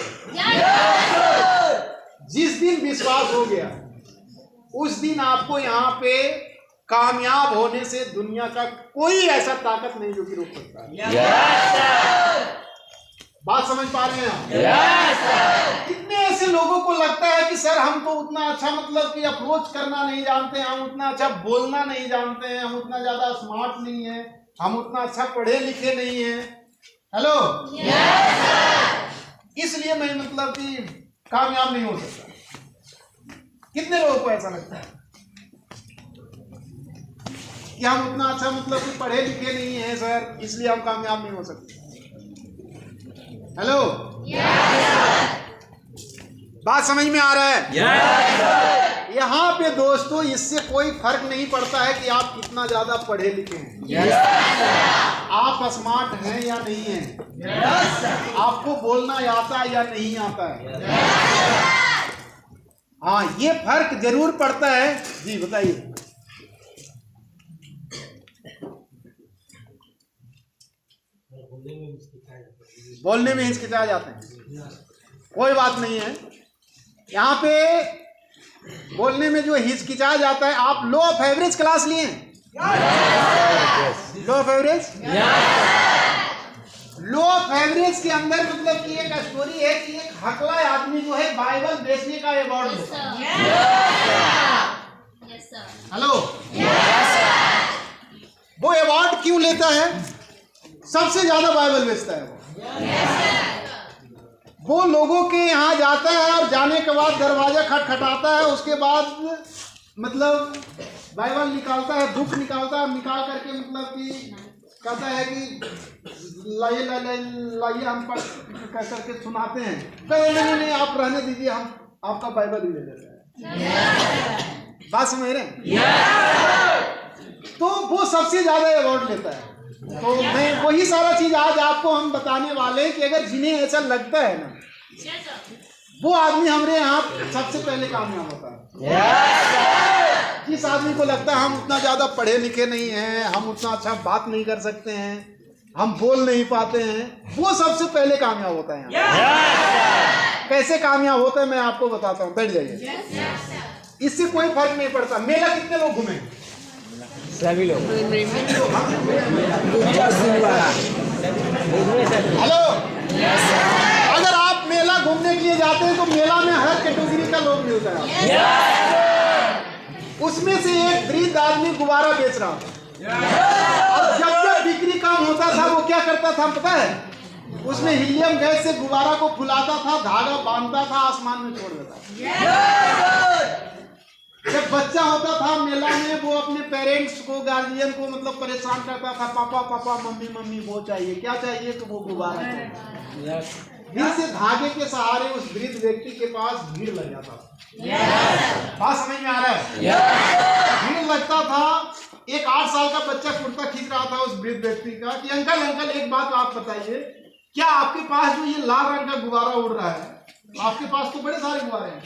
जिस दिन विश्वास हो गया उस दिन आपको यहाँ पे कामयाब होने से दुनिया का कोई ऐसा ताकत नहीं जो कि रोक सकता है। बात समझ पा रहे हैं आप? कितने ऐसे लोगों को लगता है कि सर हम तो उतना अच्छा मतलब कि अप्रोच करना नहीं जानते, हम उतना अच्छा बोलना नहीं जानते हैं, हम उतना ज्यादा स्मार्ट नहीं है, हम उतना अच्छा पढ़े लिखे नहीं है। हेलो, इसलिए मैं मतलब कि कामयाब नहीं हो सकता। कितने लोगों को ऐसा लगता है कि हम उतना अच्छा मतलब कि पढ़े लिखे नहीं हैं सर, इसलिए हम कामयाब नहीं हो सकते। हेलो, बात समझ में आ रहा है? यहाँ पे दोस्तों इससे कोई फर्क नहीं पड़ता है कि आप कितना ज्यादा पढ़े लिखे हैं, आप स्मार्ट हैं या नहीं हैं, आपको बोलना आता है या नहीं आता है। हाँ, ये फर्क जरूर पड़ता है। जी बताइए। बोलने में हिचकिचा जाते हैं, कोई बात नहीं है। यहाँ पे बोलने में जो हिचकिचा जाता है, आप लो ऑफ एवरेज क्लास लिए? Low of average, low of average के अंदर मतलब कि एक स्टोरी है कि एक हकला आदमी जो है बाइबल बेचने का अवार्ड लेता है। हेलो, वो अवार्ड क्यों लेता है? सबसे ज्यादा बाइबल बेचता है वो लोगों के यहाँ जाता है और जाने के बाद दरवाजा खटखटाता है, उसके बाद मतलब बाइबल निकालता है, बुक निकालता है, निकाल करके मतलब कि कहता है कि लाइए लाइए हम पढ़ कह करके सुनाते हैं। नहीं आप रहने दीजिए, हम आपका बाइबल ही ले लेते हैं। बात समझ रहे हैं? तो वो सबसे ज्यादा अवार्ड लेता है। तो मैं वही सारा चीज आज आपको हम बताने वाले हैं कि अगर जिन्हें ऐसा लगता है ना, वो आदमी हमारे यहाँ सबसे पहले कामयाब होता है। जिस आदमी को लगता है हम उतना ज्यादा पढ़े लिखे नहीं हैं, हम उतना अच्छा बात नहीं कर सकते हैं, हम बोल नहीं पाते हैं, वो सबसे पहले कामयाब होता है। कैसे कामयाब होता है मैं आपको बताता हूँ, बैठ जाइए। इससे कोई फर्क नहीं पड़ता। मेला कितने लोग घूमे? सभी लोग। हेलो, अगर आप मेला घूमने के लिए जाते हैं तो मेला में हर कैटेगरी का लोग मिलता है। उसमें से एक वृद्ध आदमी गुब्बारा बेच रहा था। और जब बिक्री काम होता था वो क्या करता था पता है? उसमें हीलियम गैस से गुब्बारा को फुलाता था, धागा बांधता था, आसमान में छोड़ देता था। जब बच्चा होता था मेला में, वो अपने पेरेंट्स को, गार्जियन को मतलब परेशान करता था, पापा पापा मम्मी मम्मी वो चाहिए, क्या चाहिए? तो वो गुब्बारा चाहिए। फिर से धागे के सहारे उस वृद्ध व्यक्ति के पास भीड़ लग जाता था। बात समझ में आ रहा है? भीड़ लगता था। एक 8 साल का बच्चा कुर्ता खींच रहा था उस वृद्ध व्यक्ति का कि अंकल अंकल एक बात आप बताइए, क्या आपके पास जो ये लाल रंग का गुब्बारा उड़ रहा है, आपके पास तो बड़े सारे गुब्बारे हैं,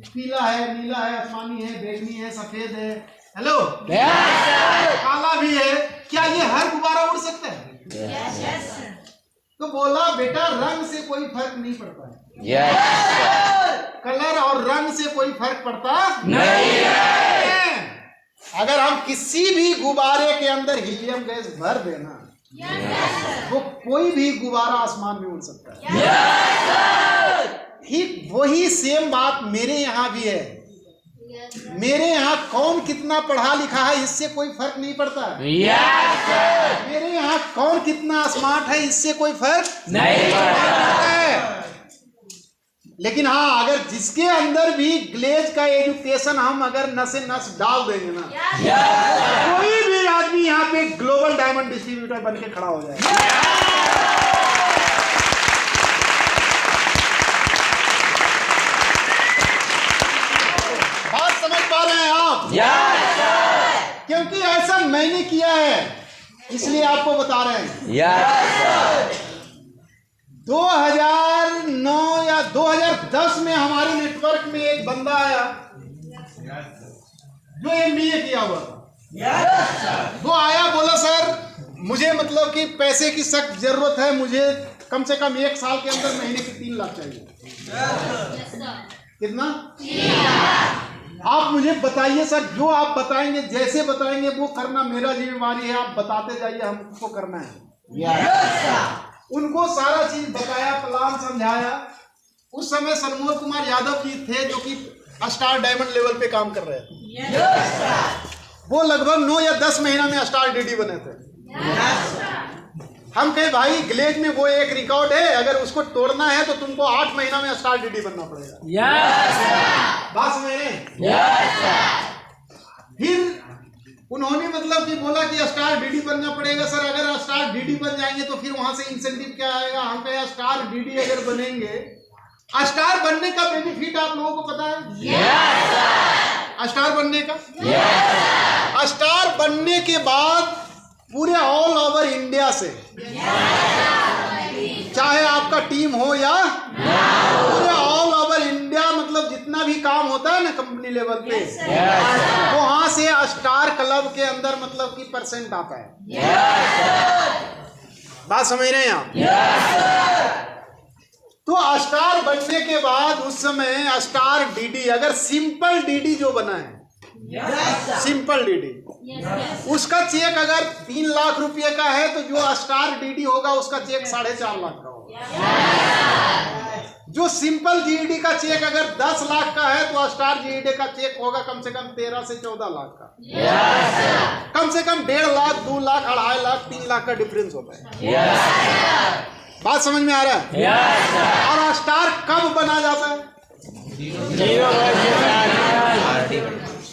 पीला है, नीला है, आसमानी है, बैंगनी है, सफेद है, हेलो काला भी है, क्या ये हर गुब्बारा उड़ सकता है? तो बोला बेटा रंग से कोई फर्क नहीं पड़ता है। कलर और रंग से कोई फर्क पड़ता नहीं है। अगर हम किसी भी गुब्बारे के अंदर हीलियम गैस भर देना तो कोई भी गुब्बारा आसमान में उड़ सकता है। ठीक वही सेम बात मेरे यहाँ भी है। मेरे यहाँ कौन कितना पढ़ा लिखा है इससे कोई फर्क नहीं पड़ता। मेरे यहाँ कौन कितना स्मार्ट है इससे कोई फर्क नहीं पड़ता। लेकिन हाँ, अगर जिसके अंदर भी ग्लेज का एजुकेशन हम अगर नसे नस डाल देंगे ना, कोई भी आदमी यहाँ पे ग्लोबल डायमंड डिस्ट्रीब्यूटर बन के खड़ा हो जाएगा। बात समझ पा रहे हैं आप? क्योंकि ऐसा मैंने किया है, इसलिए आपको बता रहे हैं। 2009 या 2010 में हमारे नेटवर्क में एक बंदा आया जो MBA किया हुआ था। वो आया, बोला सर मुझे मतलब कि पैसे की सख्त जरूरत है, मुझे कम से कम 1 साल के अंदर महीने के 3 लाख चाहिए। कितना? 3 लाख। आप मुझे बताइए सर, जो आप बताएंगे, जैसे बताएंगे वो करना मेरा जिम्मेवारी है, आप बताते जाइए, हमको करना है। उनको सारा चीज बताया, प्लान समझाया। उस समय सनमोहन कुमार यादव जी थे जो कि स्टार डायमंड लेवल पे काम कर रहे थे। वो लगभग 9 या 10 महीना में स्टार डीडी बने थे। हम कहे भाई ग्लेज में वो एक रिकॉर्ड है, अगर उसको तोड़ना है तो तुमको 8 महीना में स्टार डीडी बनना पड़ेगा। बात समझ रहे? फिर उन्होंने मतलब कि बोला कि स्टार डीडी बनना पड़ेगा। सर अगर स्टार डीडी बन जाएंगे तो फिर वहां से इंसेंटिव क्या आएगा? हम कहे स्टार डीडी अगर बनेंगे, स्टार बनने का बेनिफिट आप लोगों को पता है? स्टार बनने का, स्टार बनने के बाद पूरे ऑल ओवर इंडिया से, चाहे आपका टीम हो या पूरे ऑल ओवर इंडिया, मतलब जितना भी काम होता है ना कंपनी लेवल पे, वहां से स्टार क्लब के अंदर मतलब कि परसेंट आता है। बात समझ रहे हैं आप? तो स्टार बनने के बाद उस समय स्टार डीडी, अगर सिंपल डीडी जो बना है, सिंपल डीडी, उसका चेक अगर 3 लाख रुपए का है तो जो स्टार डीडी होगा उसका चेक 4.5 लाख का होगा। जो सिंपल जीईडी का चेक अगर 10 लाख का है तो स्टार जीईडी का चेक होगा कम से कम 13 से 14 लाख का। कम से कम 1.5 लाख, 2 लाख, 2.5 लाख, 3 लाख का डिफरेंस होता है। बात समझ में आ रहा है? और स्टार कब बना जाता है?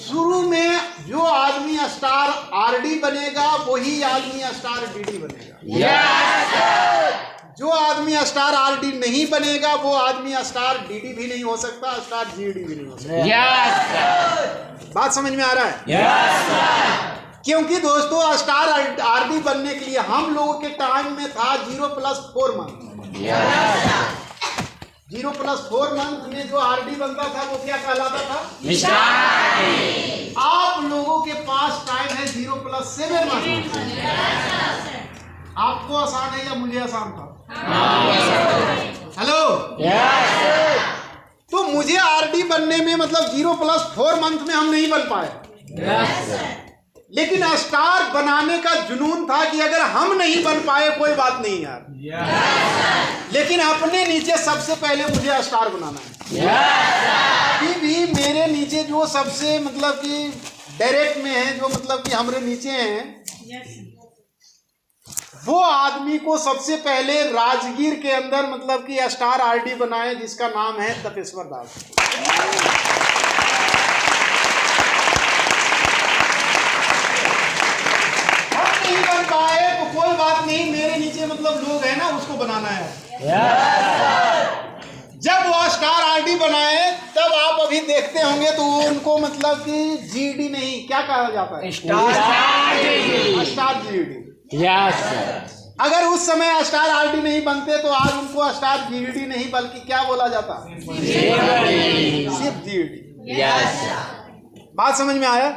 शुरू में जो आदमी स्टार आरडी बनेगा वही आदमी स्टार डीडी बनेगा। जो आदमी स्टार आरडी नहीं बनेगा वो आदमी स्टार डीडी भी नहीं हो सकता, स्टार जीडी भी नहीं हो सकता। बात समझ में आ रहा है? क्योंकि दोस्तों स्टार आरडी बनने के लिए हम लोगों के टाइम में था 0+4 मंथ। 0+4 मंथ में जो आरडी बनता था वो क्या कहलाता था? आप लोगों के पास टाइम है 0+7 मंथ। आपको आसान है या मुझे आसान था? हेलो, तो मुझे आरडी बनने में मतलब 0+4 मंथ में हम नहीं बन पाए। लेकिन स्टार बनाने का जुनून था कि अगर हम नहीं बन पाए कोई बात नहीं यार, लेकिन अपने नीचे सबसे पहले मुझे स्टार बनाना है। अभी भी मेरे नीचे जो जो सबसे मतलब कि डायरेक्ट में है, जो मतलब कि हमारे नीचे हैं, वो आदमी को सबसे पहले राजगीर के अंदर मतलब कि स्टार आरडी बनाए, जिसका नाम है तपेश्वर दास। हम नहीं बन पाए तो कोई बात नहीं, मेरे नीचे मतलब लोग हैं ना, उसको बनाना है। जब वो स्टार आरडी बनाए तब आप अभी देखते होंगे तो उनको मतलब कि जीडी नहीं, क्या कहा जाता है, स्टार जीडी। यस। अगर उस समय स्टार आरडी नहीं बनते तो आज उनको स्टार जीडी नहीं बल्कि क्या बोला जाता, सिर्फ जीडी। यस। बात समझ में आया?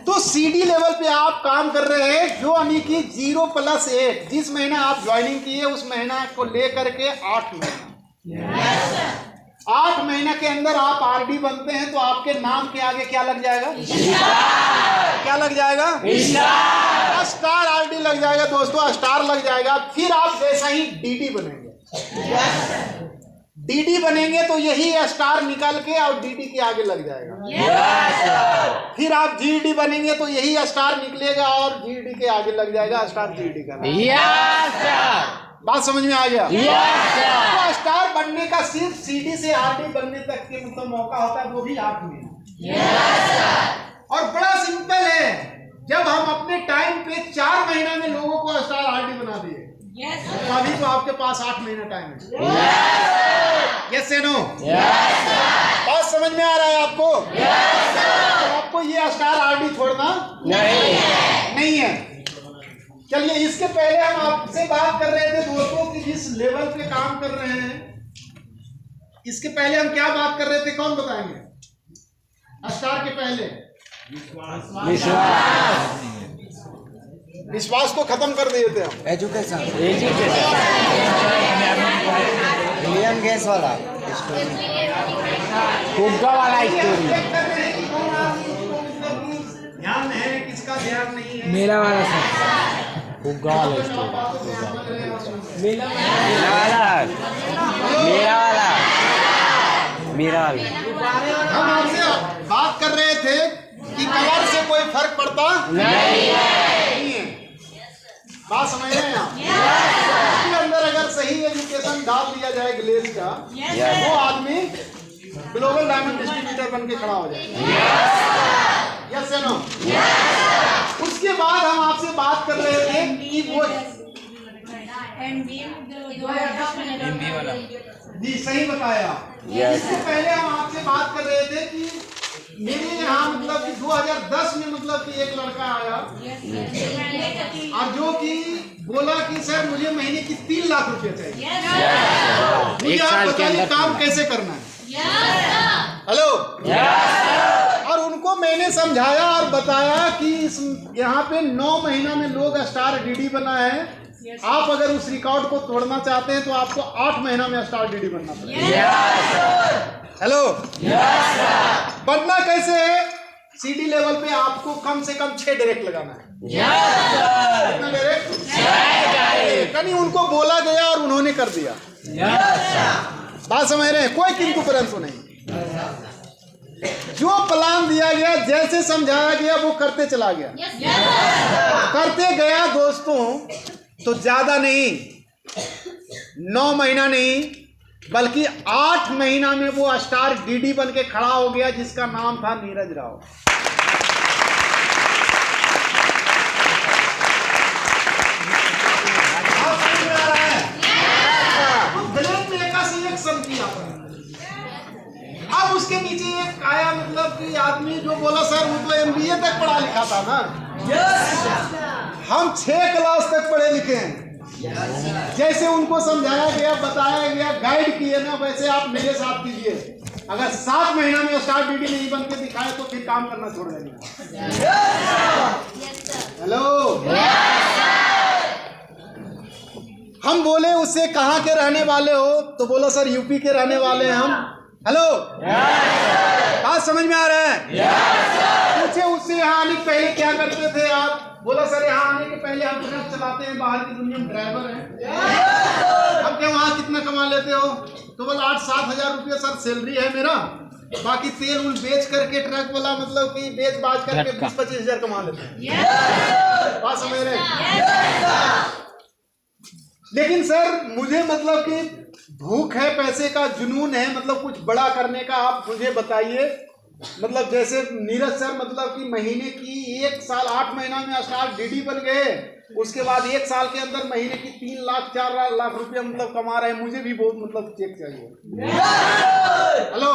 तो सीडी लेवल पे आप काम कर रहे हैं, जो यानी कि 0+8, जिस महीना आप ज्वाइनिंग किए उस महीना को लेकर के 8 महीना, 8 महीना के अंदर आप आरडी बनते हैं तो आपके नाम के आगे क्या लग जाएगा, क्या लग जाएगा, स्टार आरडी लग जाएगा दोस्तों, स्टार लग जाएगा। फिर आप जैसा ही डीडी बनेंगे, डीडी बनेंगे तो यही स्टार निकल के और डीडी के आगे लग जाएगा। फिर आप जीडी बनेंगे तो यही स्टार निकलेगा और जीडी के आगे लग जाएगा, स्टार जीडी का। बात समझ में आ गया? तो स्टार बनने का सिर्फ सीडी से आरडी बनने तक के मतलब मौका होता है, वो भी 8 महीना। और बड़ा सिंपल है, जब हम अपने टाइम पे 4 महीना में लोगों को स्टार आरडी बना दिए, अभी तो आपके पास 8 महीना टाइम है। यस से नो? बात समझ में आ रहा है आपको? तो आपको ये स्टार आरडी छोड़ना नहीं है। चलिए, इसके पहले हम आपसे बात कर रहे थे दोस्तों कि जिस लेवल पे काम कर रहे हैं, इसके पहले हम क्या बात कर रहे थे, कौन बताएंगे? स्टार के पहले विश्वास को खत्म कर दिए थे हम। एजुकेशन मिलियन गैस वाला, फुग्गा वाला स्टोरी, ध्यान है किसका ध्यान नहीं है? मेरा वाला सर, फुग्गा वाला स्टोरी, मेरा वाला। हम आपसे बात कर रहे थे कि कलर से कोई फर्क पड़ता नहीं है। बात समझ रहे हैं आप? इसके अंदर अगर सही एजुकेशन डाल दिया जाए ग्लेज का, वो आदमी ग्लोबल डायमंड डिस्ट्रीब्यूटर बन के खड़ा हो जाए। यस या नो? उसके बाद हम आपसे बात कर रहे थे कि वो जी सही बताया। इससे पहले हम आपसे बात कर रहे थे कि मेरे यहाँ मतलब कि 2010 में मतलब कि एक लड़का आया और जो कि बोला कि सर मुझे महीने की 3 लाख रुपए चाहिए, मुझे आप बताइए काम कैसे करना है। हेलो, और उनको मैंने समझाया और बताया कि यहाँ पे 9 महीना में लोग स्टार डीडी बना है, आप अगर उस रिकॉर्ड को तोड़ना चाहते हैं तो आपको 8 महीना में स्टार डीडी बनना पड़ेगा। हेलो, बनना कैसे है? सीडी लेवल पे आपको कम से कम 6 डायरेक्ट लगाना है। कितना डायरेक्ट? कहीं उनको बोला गया और उन्होंने कर दिया। बात समझ रहे हैं? कोई किंतु परंतु नहीं, जो प्लान दिया गया, जैसे समझाया गया वो करते चला गया, करते गया दोस्तों। तो ज्यादा नहीं, 9 महीना नहीं बल्कि 8 महीना में वो स्टार डीडी बन के खड़ा हो गया, जिसका नाम था नीरज राव। अब उसके नीचे एक आया मतलब कि आदमी जो बोला सर वो तो MBA तक पढ़ा लिखा था ना। हम 6 क्लास तक पढ़े लिखे हैं। जैसे उनको समझाया गया, बताया गया, गाइड किए ना, वैसे आप मेरे साथ कीजिए। अगर 7 महीना में स्टार डीडी नहीं बन के दिखाए तो फिर काम करना छोड़ देंगे। हेलो, हम बोले उससे कहाँ के रहने वाले हो, तो बोला सर यूपी के रहने वाले हैं हम। हेलो, बात समझ में आ रहा है? पूछे उससे यहाँ आने के पहले क्या करते थे आप? बोला सर यहाँ आने के पहले हम ट्रक चलाते हैं, बाहर की दुनिया में ड्राइवर हैं। अब क्या वहाँ कितना कमा लेते हो? तो बोला 8-7 हज़ार रुपये सर सैलरी है मेरा, बाकी तेल उल बेच करके ट्रक वाला मतलब कि बेच बाज करके 20-25 हजार कमा लेते हैं। बात समझ रहे हैं? लेकिन सर मुझे मतलब कि भूख है, पैसे का जुनून है, मतलब कुछ बड़ा करने का। आप मुझे बताइए, मतलब जैसे नीरज सर मतलब कि महीने की 1 साल 8 महीना में स्टार डीडी बन गए, उसके बाद 1 साल के अंदर महीने की 3 लाख 4 लाख रुपया मतलब कमा रहे हैं। मुझे भी बहुत मतलब चेक चाहिए। हेलो,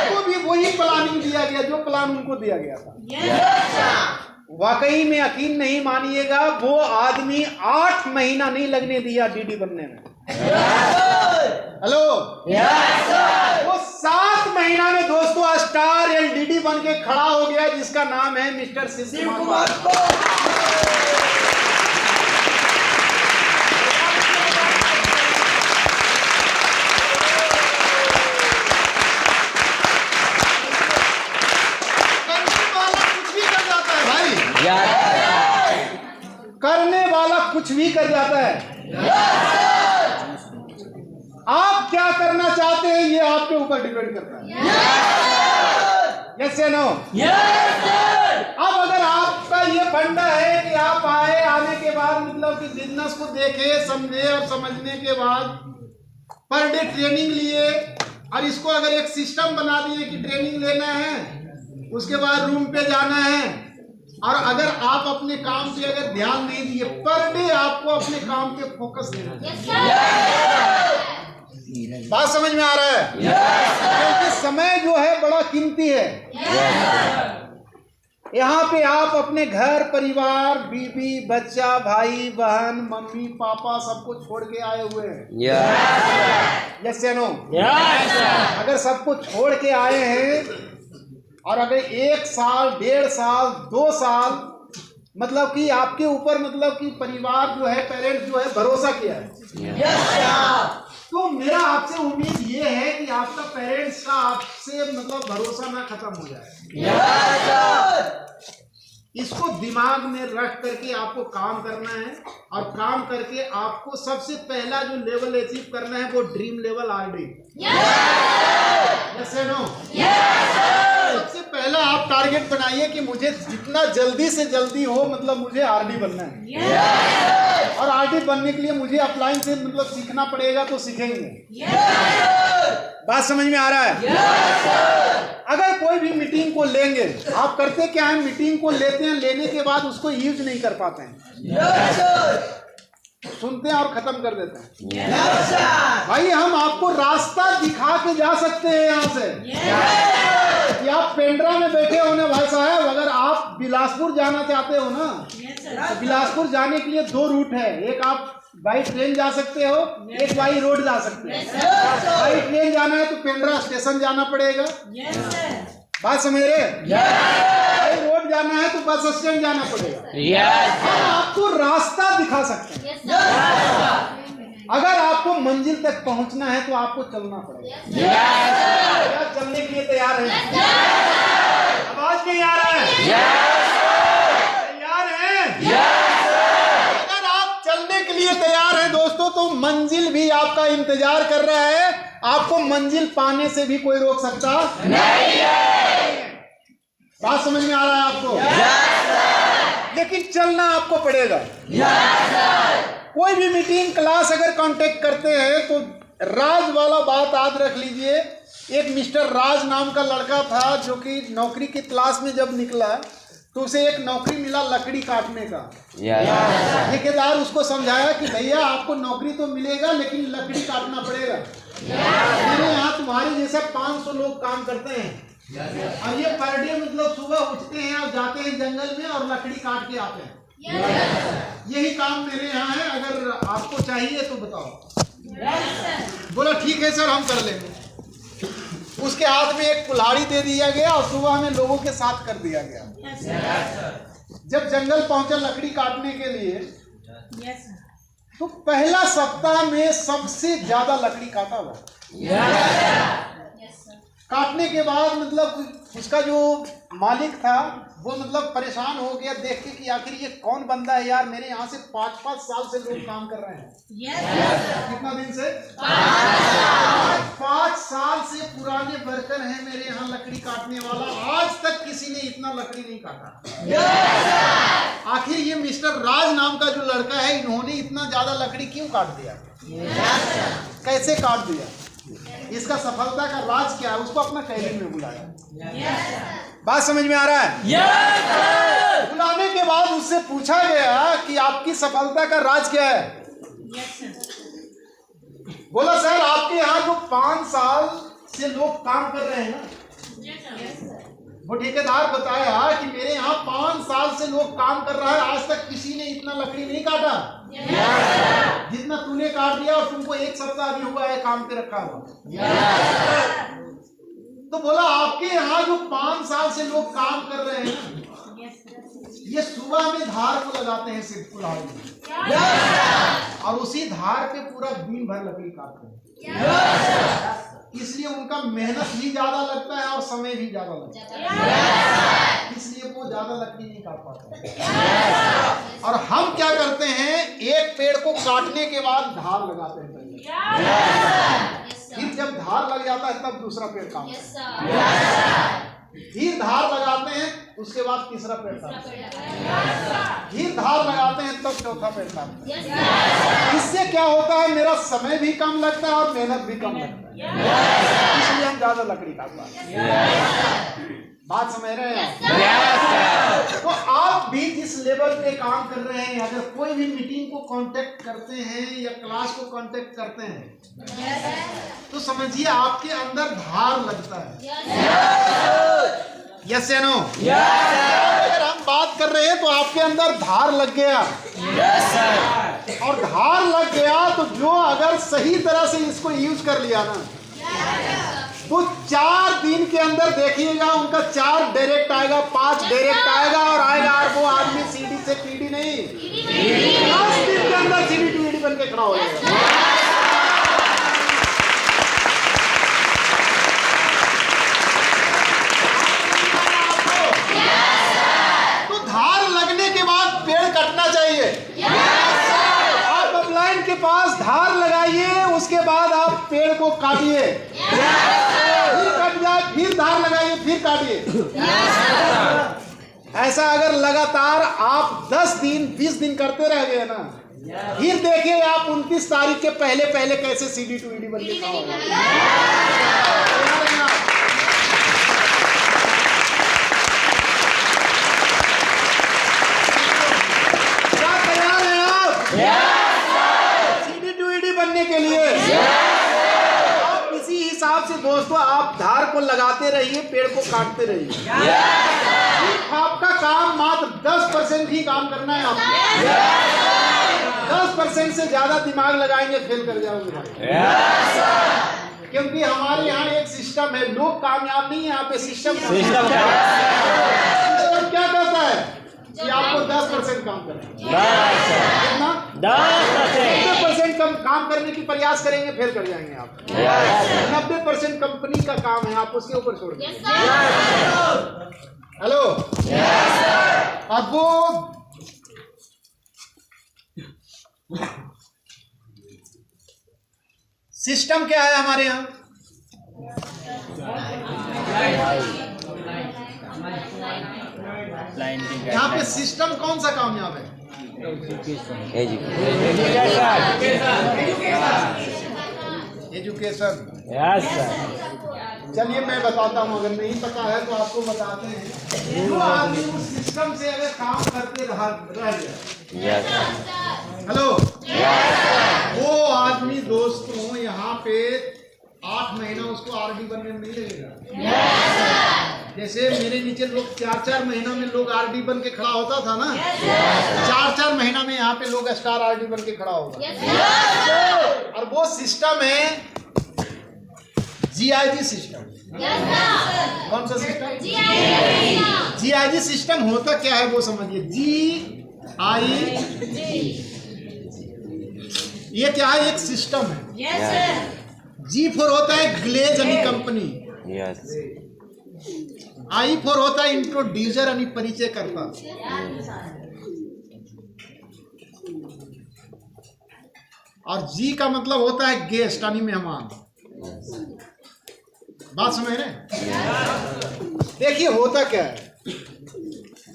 उनको भी वही प्लानिंग दिया गया जो प्लान उनको दिया गया था। वाकई में यकीन नहीं मानिएगा, वो आदमी 8 महीना नहीं लगने दिया डीडी बनने में। हेलो, वो 7 महीना में दोस्तों स्टार एलडीडी बन के खड़ा हो गया, जिसका नाम है मिस्टर शिव कुमार। करने वाला कुछ भी कर जाता है। आप क्या करना चाहते हैं ये आपके ऊपर डिपेंड करता है। यस या नो? अब अगर आपका ये फंडा है कि आप आने के बाद मतलब कि बिजनेस को देखे, समझे और समझने के बाद पर डे ट्रेनिंग लिए, और इसको अगर एक सिस्टम बना दिए कि ट्रेनिंग लेना है, उसके बाद रूम पे जाना है, और अगर आप अपने काम पे अगर ध्यान नहीं दिए, पर डे आपको अपने काम पे फोकस देना है। बात समझ में आ रहा है? क्योंकि समय जो है बड़ा कीमती है। यहाँ पे आप अपने घर परिवार, बीवी बच्चा, भाई बहन, मम्मी पापा सबको छोड़ के आए हुए हैं। यस या नो? अगर सबको छोड़ के आए हैं, और अगर 1 साल 1.5 साल 2 साल मतलब कि आपके ऊपर मतलब कि परिवार जो है, पेरेंट्स जो है भरोसा किया है, तो मेरा आपसे उम्मीद ये है कि आपका पेरेंट्स का आपसे मतलब भरोसा ना खत्म हो जाए। इसको दिमाग में रख करके आपको काम करना है, और काम करके आपको सबसे पहला जो लेवल अचीव करना है वो ड्रीम लेवल आरडी। यस या नो? सबसे पहला आप टारगेट बनाइए कि मुझे जितना जल्दी से जल्दी हो मतलब मुझे आरडी बनना है। और आरडी बनने के लिए मुझे अपलाइन से मतलब सीखना पड़ेगा, तो सीखेंगे। बात समझ में आ रहा है? अगर कोई भी मीटिंग को लेंगे, आप करते क्या है, मीटिंग को लेते हैं, लेने के बाद उसको यूज नहीं कर पाते हैं, सुनते हैं और खत्म कर देते हैं। भाई हम आपको रास्ता दिखा के जा सकते हैं यहाँ से। कि आप पेंड्रा में बैठे हो ना भाई साहब, अगर आप बिलासपुर जाना चाहते हो ना, तो बिलासपुर जाने के लिए 2 रूट है। एक आप बाई ट्रेन जा सकते हो, एक बाई रोड जा सकते हो। बाई ट्रेन जाना है तो पेंड्रा स्टेशन जाना पड़ेगा। बात समझ रहे? बाई रोड जाना है तो बस स्टैंड जाना पड़ेगा। हम आपको रास्ता दिखा सकते हैं। अगर आपको मंजिल तक पहुंचना है तो आपको चलना पड़ेगा। क्या चलने के लिए तैयार है? आवाज नहीं आ रहा है? तैयार है? अगर आप चलने के लिए तैयार हैं दोस्तों, तो मंजिल भी आपका इंतजार कर रहा है। आपको मंजिल पाने से भी कोई रोक सकता नहीं है। बात समझ में आ रहा है आपको? लेकिन चलना आपको पड़ेगा। कोई भी मीटिंग क्लास अगर कांटेक्ट करते हैं तो राज वाला बात याद रख लीजिए। एक मिस्टर राज नाम का लड़का था, जो कि नौकरी की क्लास में जब निकला तो उसे एक नौकरी मिला लकड़ी काटने का। ठेकेदार उसको समझाया कि भैया आपको नौकरी तो मिलेगा, लेकिन लकड़ी काटना पड़ेगा। मेरे यहाँ तुम्हारे जैसे 500 लोग काम करते हैं, और ये पर डे मतलब सुबह उठते हैं और जाते हैं जंगल में और लकड़ी काट के आते हैं। यही काम मेरे यहाँ है, अगर आपको चाहिए तो बताओ। बोला ठीक है सर, हम कर लेंगे। उसके हाथ में एक कुल्हाड़ी दे दिया गया और सुबह में लोगों के साथ कर दिया गया। जब जंगल पहुंचा लकड़ी काटने के लिए, तो पहला सप्ताह में सबसे ज्यादा लकड़ी काटा हुआ। काटने के बाद मतलब उसका जो मालिक था वो मतलब परेशान हो गया देख के कि आखिर ये कौन बंदा है यार, मेरे यहाँ से 5-5 साल से लोग काम कर रहे हैं। कितना दिन से? 5 साल से पुराने वर्कर हैं मेरे यहाँ लकड़ी काटने वाला, आज तक किसी ने इतना लकड़ी नहीं काटा। आखिर ये मिस्टर राज नाम का जो लड़का है, इन्होंने इतना ज्यादा लकड़ी क्यों काट दिया? कैसे काट दिया? इसका सफलता का राज क्या है? उसको अपना कैबिन में बुलाया। बात समझ में आ रहा है? बुलाने के बाद उससे पूछा गया कि आपकी सफलता का राज क्या है? बोला सर आपके यहाँ जो 5 साल से लोग काम कर रहे हैं ना, वो ठेकेदार बताया कि मेरे यहाँ 5 साल से लोग काम कर रहा है, आज तक किसी ने इतना लकड़ी नहीं काटा जितना तूने काट दिया, और तुमको 1 सप्ताह भी हुआ है काम पे रखा हुआ। तो बोला आपके यहाँ जो 5 साल से लोग काम कर रहे हैं ना, ये सुबह में धार को लगाते हैं सिर्फ कुल्हाड़ी में, और उसी धार पे पूरा दिन भर लकड़ी काटते हैं। इसलिए उनका मेहनत भी ज्यादा लगता है और समय भी ज्यादा लगता है, इसलिए वो ज्यादा लकड़ी नहीं काट पाते। और हम क्या करते हैं, एक पेड़ को काटने के बाद धार लगाते हैं पहले, फिर जब धार लग जाता है तब दूसरा पेड़ काटते हैं, फिर धार लगाते हैं, उसके बाद तीसरा पेड़ काटते हैं, फिर धार लगाते हैं तब चौथा पेड़ काटते हैं। इससे क्या होता है, मेरा समय भी कम लगता है और मेहनत भी कम लगता है, इसलिए हम ज्यादा लकड़ी काट पाते हैं। बात समझ रहे हैं? तो आप भी जिस लेवल पे काम कर रहे हैं, अगर कोई भी मीटिंग को कांटेक्ट करते हैं या क्लास को कांटेक्ट करते हैं, तो समझिए आपके अंदर धार लगता है। यस या नो? अगर हम बात कर रहे हैं तो आपके अंदर धार लग गया, और धार लग गया तो जो अगर सही तरह से इसको यूज कर लिया ना, तो 4 दिन के अंदर देखिएगा उनका 4 डायरेक्ट आएगा, 5 डायरेक्ट आएगा, और आएगा और वो आदमी सीडी से पीडी नहीं, 10 दिन के अंदर सीडी टू ईडी बन के खड़ा हो जाएगा। तो धार लगने के बाद पेड़ कटना चाहिए। आप अपलाइन के पास धार लगाइए, उसके बाद आप पेड़ को काटिए, फिर कट जाए, फिर धार लगाइए, फिर काटिए। ऐसा अगर लगातार आप 10 दिन 20 दिन करते रह गए ना, फिर देखिए आप 29 तारीख के पहले पहले कैसे सीडी टू ईडी बन के खड़ा होगा। क्या तैयार हैं आप सीडी टू ईडी बनने के लिए? हिसाब से दोस्तों आप धार को लगाते रहिए, पेड़ को काटते रहिए। आपका काम मात्र 10% ही काम करना है आपको। 10% से ज्यादा दिमाग लगाएंगे फेल कर जाओगे, क्योंकि हमारे यहाँ एक सिस्टम है, लोग कामयाब नहीं है, यहाँ पे सिस्टम क्या कहता है कि आपको 10% काम करना है। कितना? 10% कम काम करने की प्रयास करेंगे, फेल कर जाएंगे आप। 90% कंपनी का काम है, आप उसके ऊपर छोड़ दीजिए। हेलो, अब वो सिस्टम क्या है हमारे यहाँ? यहाँ पे सिस्टम कौन सा कामयाब है? एजुकेशन। चलिए मैं बताता हूँ, अगर नहीं पता है तो आपको बताते हैं। जो आदमी उस सिस्टम से अगर काम करते रह गया, हेलो, वो आदमी दोस्तों यहाँ पे 8 महीना उसको आरडी बनने में नहीं लगेगा। जैसे मेरे नीचे लोग 4-4 महीना में लोग आरडी बन के खड़ा होता था ना, 4-4 महीना में यहाँ पे लोग स्टार आरडी बन के खड़ा होगा। और वो सिस्टम है जीआईजी सिस्टम। कौन सा सिस्टम? जीआईजी सिस्टम होता क्या है वो समझिए। ये क्या है? एक सिस्टम है। जी फॉर होता है ग्लेज यानी कंपनी, यस I for होता है इंट्रोड्यूसर यानी परिचय करता, और G का मतलब होता है गेस्ट यानी मेहमान। बात समझ रहे? देखिए होता क्या है,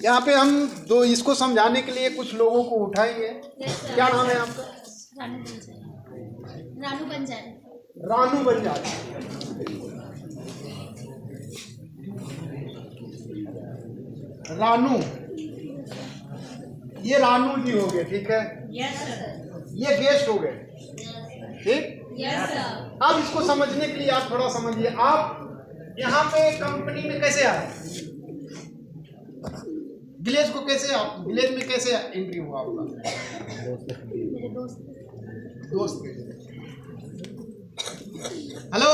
यहाँ पे हम दो इसको समझाने के लिए कुछ लोगों को उठाएंगे। क्या नाम है आपका? रानू बंजारी। रानू बंजारी। रानू, ये रानू जी हो गए, ठीक है? Yes sir. ये गेस्ट हो गए, ठीक? Yes sir. अब इसको समझने के लिए आप थोड़ा समझिए, आप यहाँ पे कंपनी में कैसे आए? विलेज को कैसे, आप विलेज में कैसे एंट्री हुआ आपका? मेरे दोस्त के। हेलो,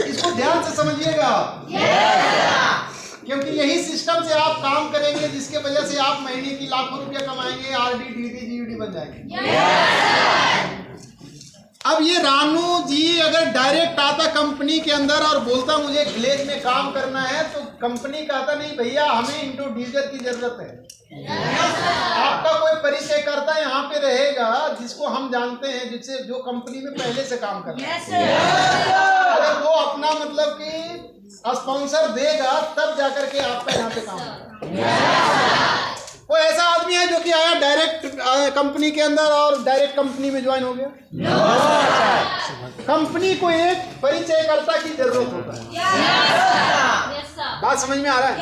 इसको ध्यान से समझिएगा, क्योंकि यही सिस्टम से आप काम करेंगे जिसके वजह से आप महीने की लाखों रुपया कमाएंगे, आरडी डीडी जीडी बन जाएंगे। अब ये रानू जी अगर डायरेक्ट आता कंपनी के अंदर और बोलता मुझे विलेज में काम करना है, तो कंपनी कहता नहीं भैया हमें इंट्रोड्यूसर की जरूरत है। आपका कोई परिचय करता यहाँ पे रहेगा जिसको हम जानते हैं, जिससे जो कंपनी में पहले से काम करता है। अगर वो अपना मतलब कि स्पॉन्सर देगा तब जाकर के आपका यहाँ पे काम होगा। कोई ऐसा आदमी है जो कि आया डायरेक्ट कंपनी के अंदर और डायरेक्ट कंपनी में ज्वाइन हो गया? कंपनी को एक परिचयकर्ता की जरूरत होता है। बात समझ में आ रहा है?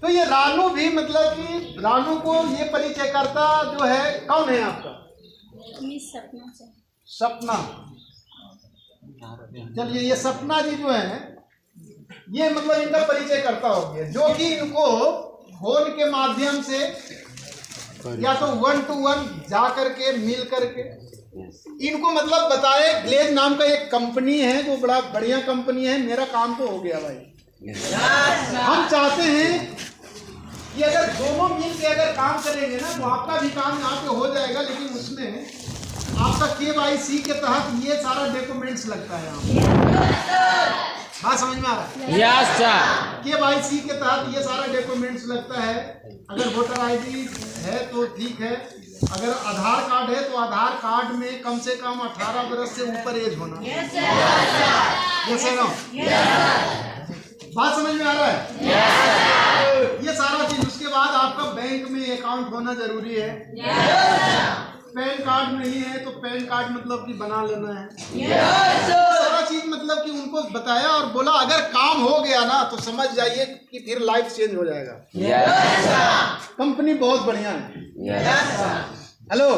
तो ये रानू भी मतलब कि रानू को ये परिचयकर्ता जो है कौन है आपका? मिस सपना से। सपना। चलिए ये सपना जी जो है ये मतलब इनका परिचयकर्ता हो गया, जो कि इनको फोन के माध्यम से या तो 1 to 1 जा करके मिल करके इनको मतलब बताए ग्लेज नाम का एक कंपनी है जो बड़ा बढ़िया कंपनी है, मेरा काम तो हो गया भाई। हम चाहते हैं कि अगर दोनों मिल के अगर काम करेंगे ना तो आपका भी काम यहाँ पे हो जाएगा, लेकिन उसमें आपका KYC के तहत ये सारा डॉक्यूमेंट्स लगता है आपको। बात समझ में आ रहा है? Yes sir. KYC के तहत ये सारा डॉक्यूमेंट्स लगता है। अगर वोटर ID है तो ठीक है, अगर आधार कार्ड है तो आधार कार्ड में कम से कम 18 वर्ष से ऊपर एज होना। Yes sir. बात समझ में आ रहा है? ये सारा चीज। उसके बाद आपका बैंक में अकाउंट होना जरूरी है। पैन कार्ड नहीं है तो पैन कार्ड मतलब कि बना लेना है। सारा चीज मतलब कि उनको बताया और बोला अगर काम हो गया ना तो समझ जाइए कि फिर लाइफ चेंज हो जाएगा। कंपनी बहुत बढ़िया है। हेलो,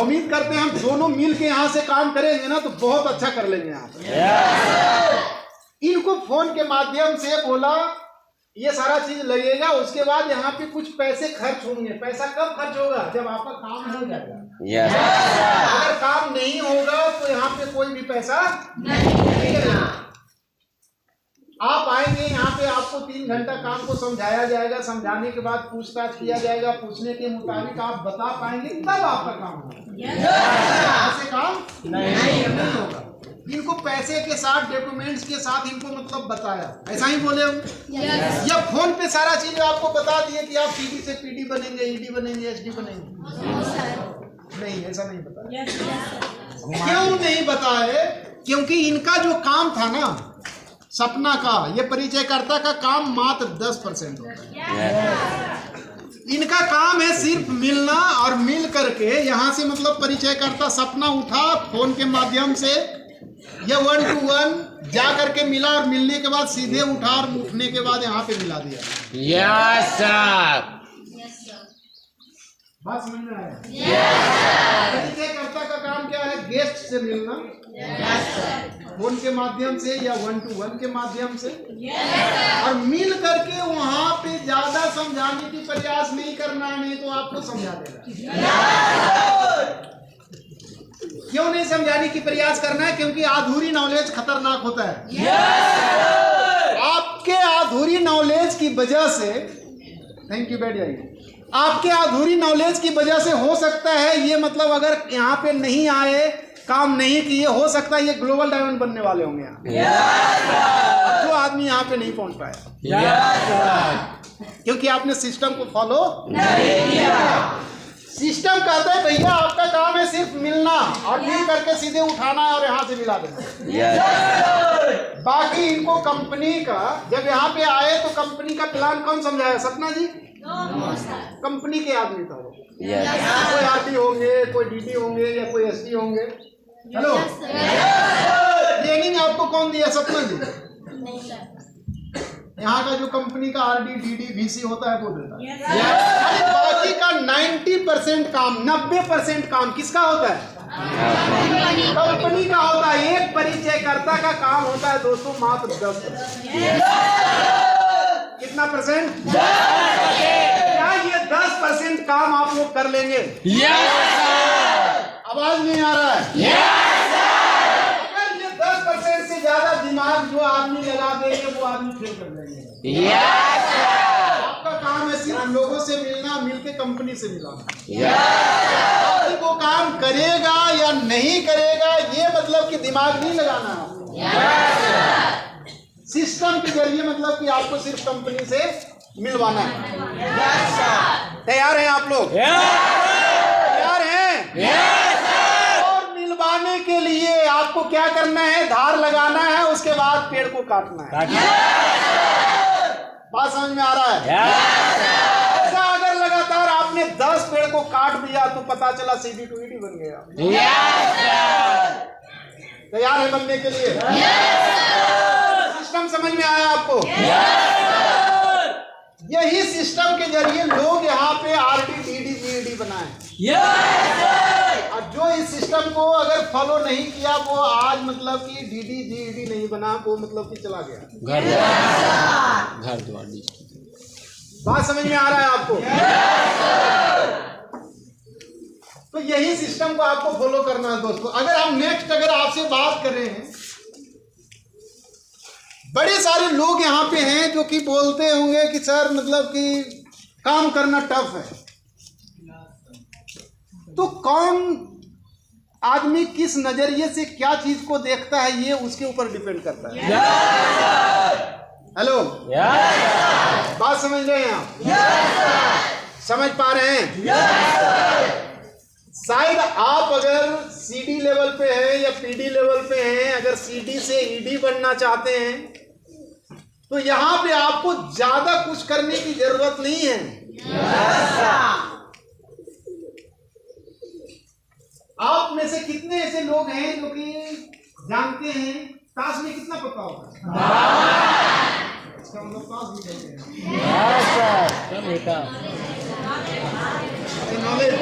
उम्मीद करते हैं हम दोनों मिल के यहाँ से काम करेंगे ना तो बहुत अच्छा कर लेंगे यहाँ पे। इनको फोन के माध्यम से बोला ये सारा चीज लगेगा, उसके बाद यहाँ पे कुछ पैसे खर्च होंगे। पैसा कब खर्च होगा? जब आपका काम हो जाएगा। अगर काम नहीं होगा तो यहाँ पे कोई भी पैसा नहीं लगेगा। आप आएंगे यहाँ पे, आपको 3 घंटा काम को समझाया जाएगा, समझाने के बाद पूछताछ किया जाएगा, पूछने के मुताबिक आप बता पाएंगे तब आपका काम होगा। ऐसे काम नहीं होगा। इनको पैसे के साथ डॉक्यूमेंट्स के साथ इनको मतलब बताया, ऐसा ही बोले हम। या फोन पे सारा चीज आपको बता दिए कि आप PD से PD बनेंगे, ED बनेंगे, SD बनेंगे। नहीं, ऐसा नहीं बताया। क्यों नहीं बताए? क्योंकि इनका जो काम था ना सपना का, ये परिचयकर्ता का काम मात्र 10% होता है। इनका काम है सिर्फ मिलना, और मिल करके यहाँ से मतलब परिचयकर्ता सपना उठा फोन के माध्यम से, ये 1 to 1 जा करके मिला और मिलने के बाद सीधे उठा और उठने के बाद यहाँ पे मिला दिया। Yes sir. बात समझ में आया? परिचयकर्ता का काम क्या है? गेस्ट से मिलना फोन के माध्यम से या 1 to 1 के माध्यम से, और मिल करके वहां पे ज्यादा समझाने की प्रयास नहीं करना है, नहीं तो आपको समझा देगा। क्यों नहीं समझाने की प्रयास करना है? क्योंकि अधूरी नॉलेज खतरनाक होता है। आपके अधूरी नॉलेज की वजह से, थैंक यू, बैठ जाइए। आपके अधूरी नॉलेज की वजह से हो सकता है ये मतलब अगर यहाँ पे नहीं आए काम नहीं किए, हो सकता है ये ग्लोबल डायमंड बनने वाले होंगे यहाँ। जो आदमी यहाँ पे नहीं पहुंच पाया क्योंकि आपने सिस्टम को फॉलो नहीं किया। सिस्टम कहता है भैया आपका काम है सिर्फ मिलना और मिल करके सीधे उठाना है और यहाँ से मिला देना। बाकी इनको कंपनी का जब यहाँ पे आए तो कंपनी का प्लान कौन समझाया? सपना जी कंपनी के आदमी था वो। कोई आरटी होंगे, कोई डीटी होंगे या कोई एसटी होंगे। हेलो, ट्रेनिंग आपको कौन दिया? सपना जी। यहाँ का जो कंपनी का आरडी डीडी वीसी होता है वो देता है। बाकी का 90% काम, 90% काम किसका होता है? कंपनी का होता है। एक परिचयकर्ता का काम होता है दोस्तों मात्र 10%। कितना परसेंट? 10%। क्या ये 10% काम आप लोग कर लेंगे? आवाज नहीं आ रहा है? अगर ये 10% से ज्यादा दिमाग जो आदमी लगा देंगे वो आदमी फेल कर देंगे। आपका काम है सिर्फ लोगों से मिलना, मिलके कंपनी से मिलाना। वो काम करेगा या नहीं करेगा ये मतलब कि दिमाग नहीं लगाना है। सिस्टम के जरिए मतलब कि आपको सिर्फ कंपनी से मिलवाना है। तैयार हैं आप लोग? तैयार हैं? और मिलवाने के लिए आपको क्या करना है? धार लगाना है, उसके बाद पेड़ को काटना है। बात समझ में आ रहा है? ऐसा अगर लगातार आपने 10 पेड़ को काट दिया तो पता चला सीडी टू ईडी बन गया। तैयार है बनने के लिए? सिस्टम समझ में आया आपको? यही सिस्टम के जरिए लोग यहाँ पे आरडी डीडी बीईडी बनाए। और जो इस सिस्टम को अगर फॉलो नहीं किया वो आज मतलब कि डीडी जीईडी नहीं बना, वो मतलब कि चला गया घर द्वार। बात समझ में आ रहा है आपको? तो यही सिस्टम को आपको फॉलो करना है दोस्तों। अगर हम नेक्स्ट अगर आपसे बात कर रहे हैं, बड़े सारे लोग यहाँ पे हैं जो कि बोलते होंगे कि सर मतलब कि काम करना टफ है। तो कौन आदमी किस नजरिए से क्या चीज को देखता है ये उसके ऊपर डिपेंड करता है। हेलो, बात समझ रहे हैं आप? समझ पा रहे हैं? शायद आप अगर सीडी लेवल पे हैं या पीडी लेवल पे हैं, अगर सीडी से ईडी बनना चाहते हैं तो यहाँ पे आपको ज्यादा कुछ करने की जरूरत नहीं है। आप में से कितने ऐसे लोग हैं जो कि जानते हैं ताश में कितना पत्ता होता है? इसका मतलब ताश भी खेलते हैं। Knowledge,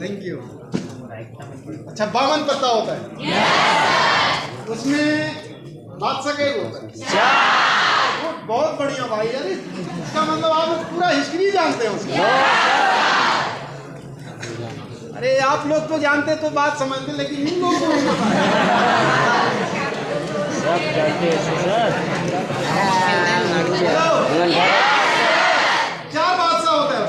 thank you. अच्छा, 52 पत्ता होता है, उसमें बादशाह का एक होता है। बहुत बढ़िया भाई यार, इसका मतलब आप पूरा हिस्ट्री जानते हो उसकी। अरे आप लोग तो जानते तो बात समझते, लेकिन इन लोगों को नहीं पता। 4 बादशाह होता है।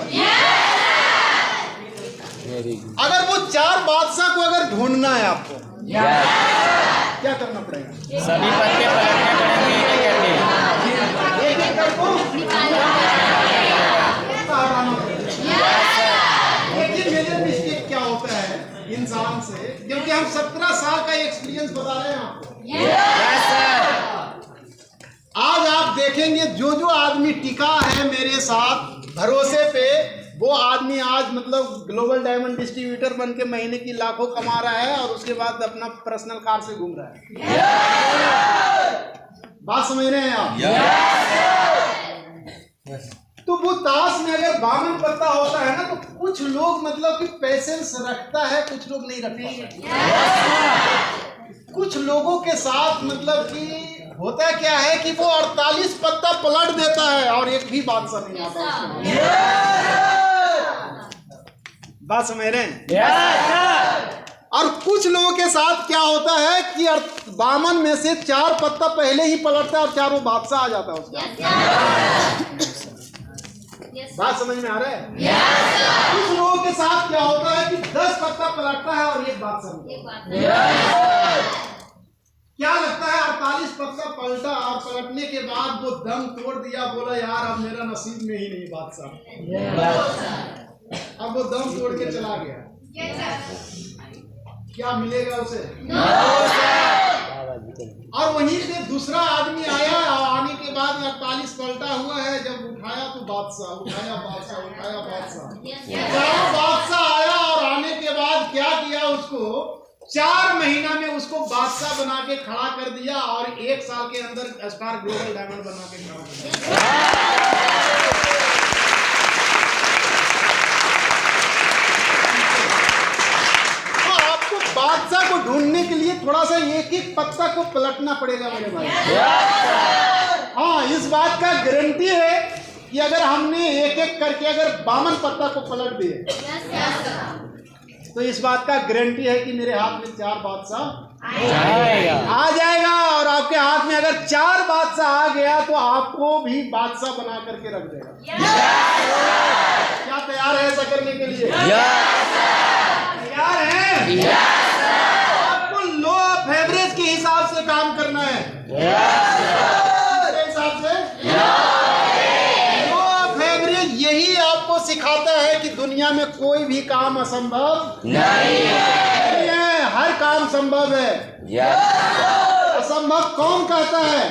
अगर वो 4 बादशाह को अगर ढूंढना है आपको क्या करना पड़ेगा? सभी पत्ते पलटने पड़ेंगे एक एक करको देखिए मेजर मिस्टेक क्या होता है इंसान से, क्योंकि हम 17 साल का एक्सपीरियंस बता रहे हैं आपको। आज आप देखेंगे जो जो आदमी टिका है मेरे साथ भरोसे पे, वो आदमी आज मतलब ग्लोबल डायमंड डिस्ट्रीब्यूटर बन के महीने की लाखों कमा रहा है और उसके बाद अपना पर्सनल कार से घूम रहा है। बात समझ रहे हैं आप? तो वो ताश में अगर 52 पत्ता होता है ना, तो कुछ लोग मतलब कि पेशेंस रखता है, कुछ लोग नहीं रखता। कुछ लोगों के साथ मतलब कि होता क्या है कि वो 48 पत्ता पलट देता है और एक भी बादशाह नहीं आता। बात समझ रहे हैं? और कुछ लोगों के साथ क्या होता है कि 52 में से 4 पत्ता पहले ही पलटता है और 4 बादशाह आ जाता है उसका। Yes. बात समझ में आ रहा है? कुछ लोगों के साथ क्या होता है कि 10 पत्ता पलटता है और एक बात समझ, एक बात क्या लगता है 48 पत्ता पलटा और पलटने के बाद वो दम तोड़ दिया, बोला यार अब मेरा नसीब में ही नहीं बात साहब, अब वो दम तोड़ के चला गया, क्या मिलेगा उसे? और वहीं से दूसरा आदमी आया और आने के बाद 48 पलटा हुआ है, जब उठाया तो बादशाह, उठाया बादशाह, उठाया बादशाह, जब बादशाह आया और आने के बाद क्या किया, उसको 4 महीना में उसको बादशाह बना के खड़ा कर दिया और 1 साल के अंदर स्टार ग्लोबल डायमंड बना के खड़ा कर दिया। बादशाह को ढूंढने के लिए थोड़ा सा एक एक पत्ता को पलटना पड़ेगा मेरे भाई। हाँ, इस बात का गारंटी है कि अगर हमने एक एक करके अगर 52 पत्ता को पलट दिए तो इस बात का गारंटी है कि मेरे हाथ में 4 बादशाह आ जाएगा, और आपके हाथ में अगर 4 बादशाह आ गया तो आपको भी बादशाह बना करके रख देगा। क्या तैयार है ऐसा करने के लिए? तैयार है? आपको लो ऑफ एवरेज के हिसाब से काम करना है। किसके हिसाब से? लो ऑफ एवरेज यही आपको सिखाता है कि दुनिया में कोई भी काम असंभव नहीं है, हर काम संभव है। असंभव कौन कहता है?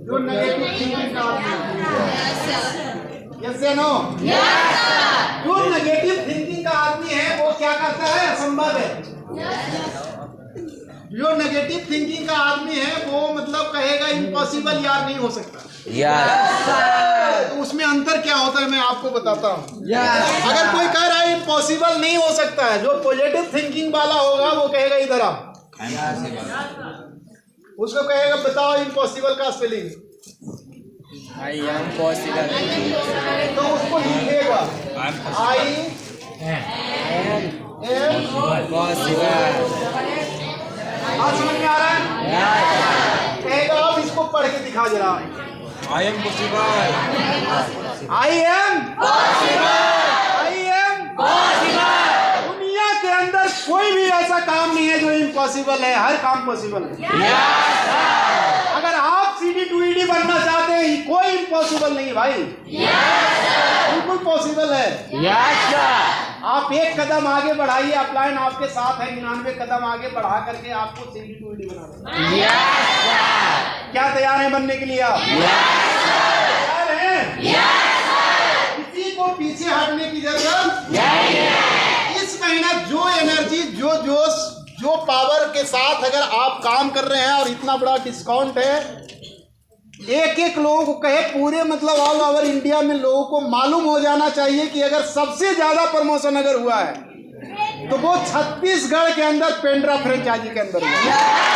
जो नेगेटिव थिंकिंग का आदमी है। यस या नो? जो नेगेटिव थिंकिंग का आदमी है वो क्या करता है? असंभव है। जो नेगेटिव थिंकिंग का आदमी है वो मतलब कहेगा इम्पॉसिबल, यार नहीं हो सकता। तो उसमें अंतर क्या होता है मैं आपको बताता हूँ। अगर कोई कह रहा है इम्पॉसिबल नहीं हो सकता है, जो पॉजिटिव थिंकिंग वाला होगा वो कहेगा इधर आ, उसको कहेगा बताओ इम्पॉसिबल का स्पेलिंग, I am possible. तो उसको लिखेगा I am Possible. बात समझ में आ रहा है? कहेगा आप इसको पढ़ के दिखा जरा। I am possible. I am possible. दुनिया के अंदर कोई भी ऐसा काम नहीं है जो इम्पॉसिबल है, हर काम पॉसिबल है। अगर आप CD2ED बनना चाहते हैं कोई इम्पॉसिबल नहीं भाई, बिल्कुल पॉसिबल है। आप एक कदम आगे बढ़ाइए, अपलाइन आपके साथ है, 99 कदम आगे बढ़ा करके आपको CD2ED बना दें। क्या तैयार है बनने के लिए आप? तैयार हैं? किसी को पीछे हटने की जरूरत नहीं है। इस महीना जो एनर्जी, जो जोश, जो पावर के साथ अगर आप काम कर रहे हैं और इतना बड़ा डिस्काउंट है, एक एक लोगों को कहे पूरे मतलब ऑल ओवर इंडिया में लोगों को मालूम हो जाना चाहिए कि अगर सबसे ज्यादा प्रमोशन अगर हुआ है तो वो छत्तीसगढ़ के अंदर पेंड्रा फ्रेंचाइजी के अंदर हुआ है।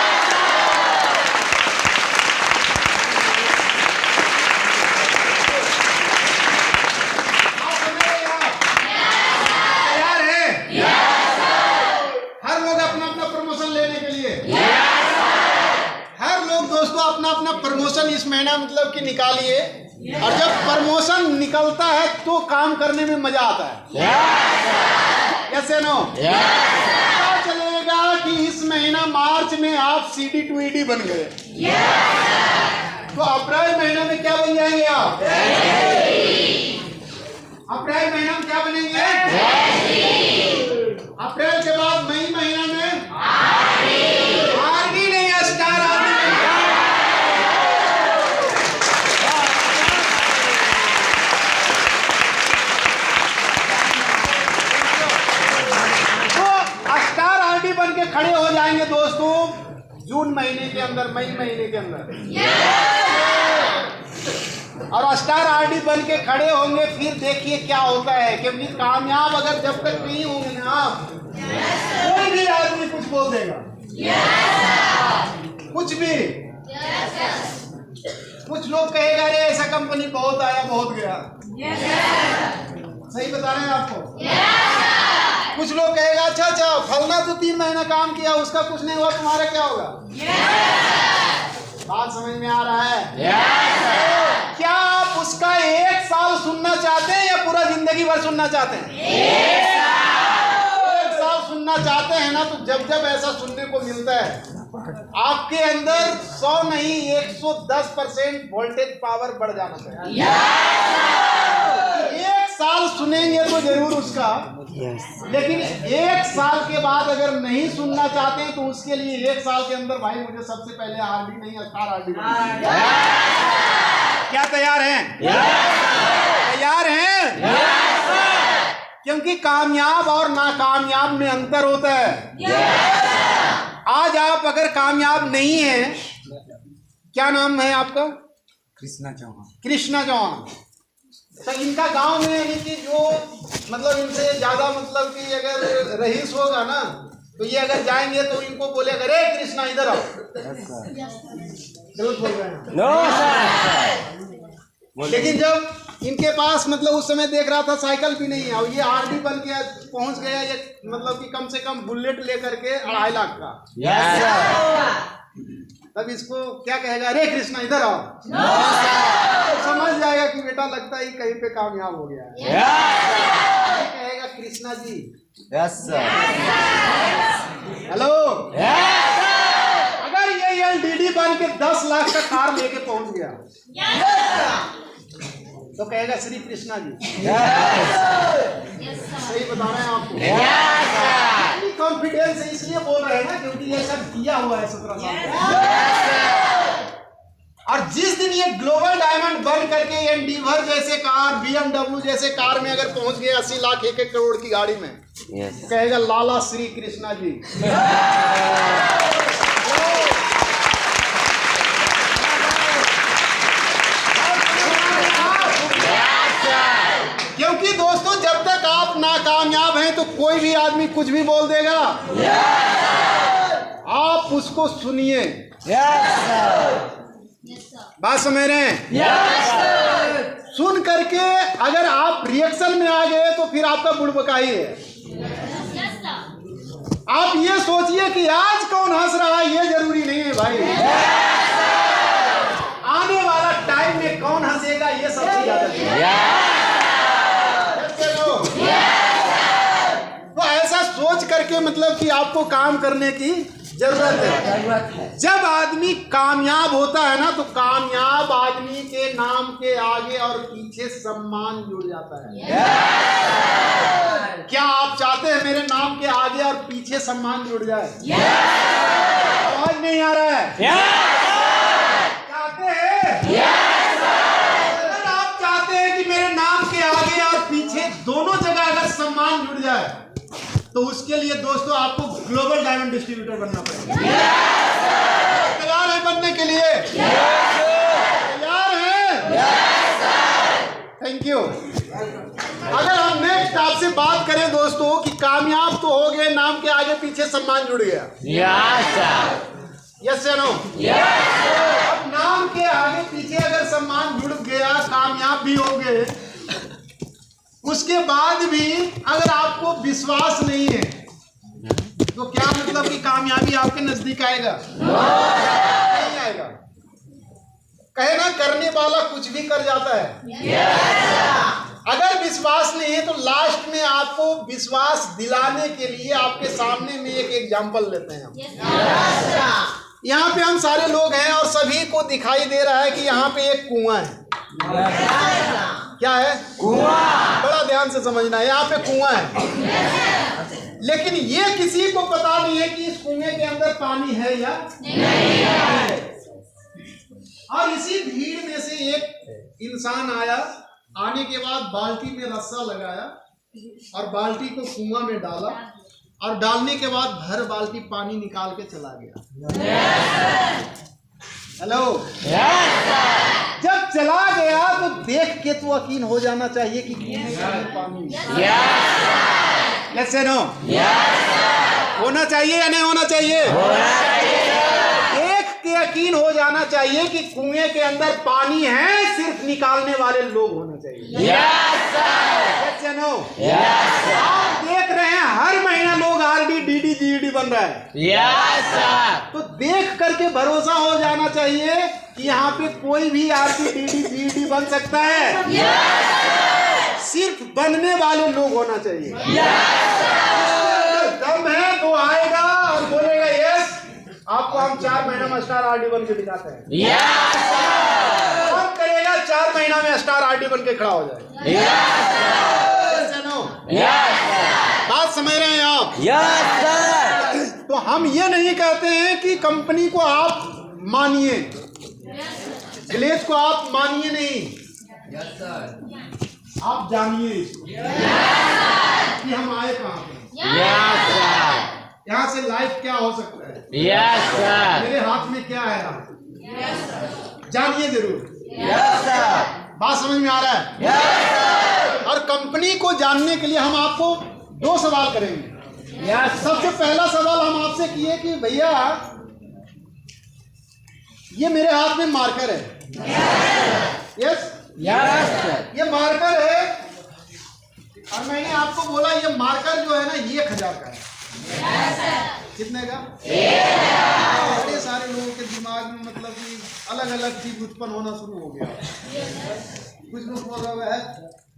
अपना प्रमोशन इस महीना मतलब कि निकालिए, और जब प्रमोशन निकलता है तो काम करने में मजा आता है। यस या नो? पता चलेगा कि इस महीना मार्च में आप CD2ED बन गए, तो अप्रैल महीना में क्या बन जाएंगे आप? अप्रैल महीना में क्या बनेंगे? अप्रैल के बाद मई महीना में आर्मी नहीं, स्टार आर्मी। बन के खड़े हो जाएंगे दोस्तों जून महीने के अंदर, मई महीने के अंदर, और स्टार आरडी बन के खड़े होंगे। फिर देखिए क्या होता है, क्योंकि कामयाब अगर जब तक नहीं होंगे ना आप, कोई भी आदमी कुछ बोल देगा, कुछ भी। कुछ लोग कहेगा अरे ऐसा कंपनी बहुत आया बहुत गया, सही बता रहे हैं आपको। कुछ लोग कहेगा अच्छा अच्छा फलना तो 3 महीना काम किया उसका कुछ नहीं हुआ, तुम्हारा क्या होगा? बात समझ में आ रहा है? क्या आप उसका 1 साल सुनना चाहते जिंदगी भर सुनना चाहते हैं? 1 साल सुनना चाहते हैं ना, तो जब जब ऐसा सुनने को मिलता है आपके अंदर 100 नहीं 110% वोल्टेज पावर बढ़ जाना चाहिए। 1 साल सुनेंगे तो जरूर उसका, लेकिन 1 साल के बाद अगर नहीं सुनना चाहते हैं तो उसके लिए 1 साल के अंदर भाई मुझे सबसे पहले आरडी नहीं स्टार आरडी क्या तैयार हैं? तैयार हैं? क्योंकि कामयाब और नाकामयाब में अंतर होता है। आज आप अगर कामयाब नहीं हैं, क्या नाम है आपका? कृष्णा चौहान। कृष्णा चौहान। तो इनका गांव में यानी कि जो मतलब इनसे ज्यादा मतलब कि अगर रईस होगा ना, तो ये अगर जाएंगे तो इनको बोलेगा अरे कृष्णा इधर आओ। गलत बोल रहे हैं? No sir. लेकिन जब इनके पास मतलब उस समय देख रहा था साइकिल भी नहीं है, और ये आरडी बन के पहुंच गया, ये मतलब कि कम से कम बुलेट लेकर के 2.5 लाख का। Yes sir. तब इसको क्या कहेगा? अरे कृष्णा इधर आओ। तो समझ जाएगा कि बेटा लगता है कहीं पे कामयाब हो गया है। यस कहेगा Krishna ji. Yes sir. Hello. अगर ये एलडीडी बन के 10 लाख का कार लेके पहुंच गया तो कहेगा श्री कृष्णा जी। सही बता रहे हैं आपको। कॉन्फिडेंस है इसलिए बोल रहे हैं ना, क्योंकि ये सब किया हुआ है 17 साल। और जिस दिन ये ग्लोबल डायमंड बन करके एंडीवर जैसे कार, BMW जैसे कार में अगर पहुंच गए 80 लाख 1-1 करोड़ की गाड़ी में, कहेगा लाला श्री कृष्णा जी। क्योंकि दोस्तों जब तक आप नाकामयाब हैं तो कोई भी आदमी कुछ भी बोल देगा। आप उसको सुनिए। बात समझ रहे हैं? सुन करके अगर आप रिएक्शन में आ गए तो फिर आपका बुड़बकाई है। आप ये सोचिए कि आज कौन हंस रहा है ये जरूरी नहीं है भाई। आने वाला टाइम में कौन हंसेगा ये सबसे ज्यादा। तो ऐसा सोच करके मतलब कि आपको काम करने की जरूरत है। जब आदमी कामयाब होता है ना, तो कामयाब आदमी के नाम के आगे और पीछे सम्मान जुड़ जाता है। क्या आप चाहते हैं मेरे नाम के आगे और पीछे सम्मान जुड़ जाए? आवाज नहीं आ रहा है? चाहते हैं? अगर आप चाहते हैं कि मेरे नाम के आगे और पीछे दोनों जगह अगर सम्मान जुड़ जाए, तो उसके लिए दोस्तों आपको ग्लोबल डायमंड डिस्ट्रीब्यूटर बनना पड़ेगा। तैयार है बनने के लिए? तैयार है? Thank you. अगर हम नेक्स्ट आपसे बात करें दोस्तों कि कामयाब तो हो गए, नाम के आगे पीछे सम्मान जुड़ गया। यस या नो? अब नाम के आगे पीछे अगर सम्मान जुड़ गया, कामयाब भी हो गए, उसके बाद भी अगर आपको विश्वास नहीं है तो क्या मतलब कि कामयाबी आपके नजदीक आएगा? नहीं आएगा। कहे ना करने वाला कुछ भी कर जाता है। अगर विश्वास नहीं है तो लास्ट में आपको विश्वास दिलाने के लिए आपके सामने में एक एग्जाम्पल लेते हैं। यहाँ पे हम सारे लोग हैं और सभी को दिखाई दे रहा है कि यहाँ पे एक कुआं है। क्या है? कुआं। बड़ा ध्यान से समझना है, यहाँ पे कुआं है, लेकिन ये किसी को पता नहीं है कि इस कुएं के अंदर पानी है या नहीं है। और इसी भीड़ में से एक इंसान आया, आने के बाद बाल्टी में रस्सा लगाया और बाल्टी को कुआं में डाला, और डालने के बाद भर बाल्टी पानी निकाल के चला गया। हेलो। जब चला गया तो देख के तो यकीन हो जाना चाहिए कि पानी। Yes no? होना चाहिए या नहीं होना चाहिए? देख के यकीन हो जाना चाहिए कि कुएं के अंदर पानी है, सिर्फ निकालने वाले लोग होना चाहिए। Yes no? आप देख रहे हैं हर महीना लोग आरडी, डीडी, जीडी बन रहा है। तो देख करके भरोसा हो जाना चाहिए कि यहाँ पे कोई भी आरडी, डीडी, जीडी बन सकता है। सिर्फ बनने वाले लोग होना चाहिए। दम है तो आएगा और बोलेगा यस, आपको हम 4 महीना में स्टार आरडी बन के दिखाते हैं। कौन करेगा 4 महीना में स्टार आरडी बन के खड़ा हो जाए? बात समझ रहे हैं आप? तो हम ये नहीं कहते हैं कि कंपनी को आप मानिए, ग्लेज को आप मानिए नहीं, आप जानिए इसको कि हम आए कहाँ पे, यहाँ से लाइफ क्या हो सकता है, मेरे हाथ में क्या है, आप जानिए जरूर। बात समझ में आ रहा है? और कंपनी को जानने के लिए हम आपको 2 सवाल करेंगे। सबसे पहला सवाल हम आपसे किए कि भैया ये मेरे हाथ में मार्कर है, यस ये मार्कर है, और मैंने आपको बोला ये मार्कर जो है ना 1000 का है। कितने का? बड़े सारे लोगों के दिमाग में मतलब कि अलग अलग चीज उत्पन्न होना शुरू हो गया। कुछ लोग बोल रहा है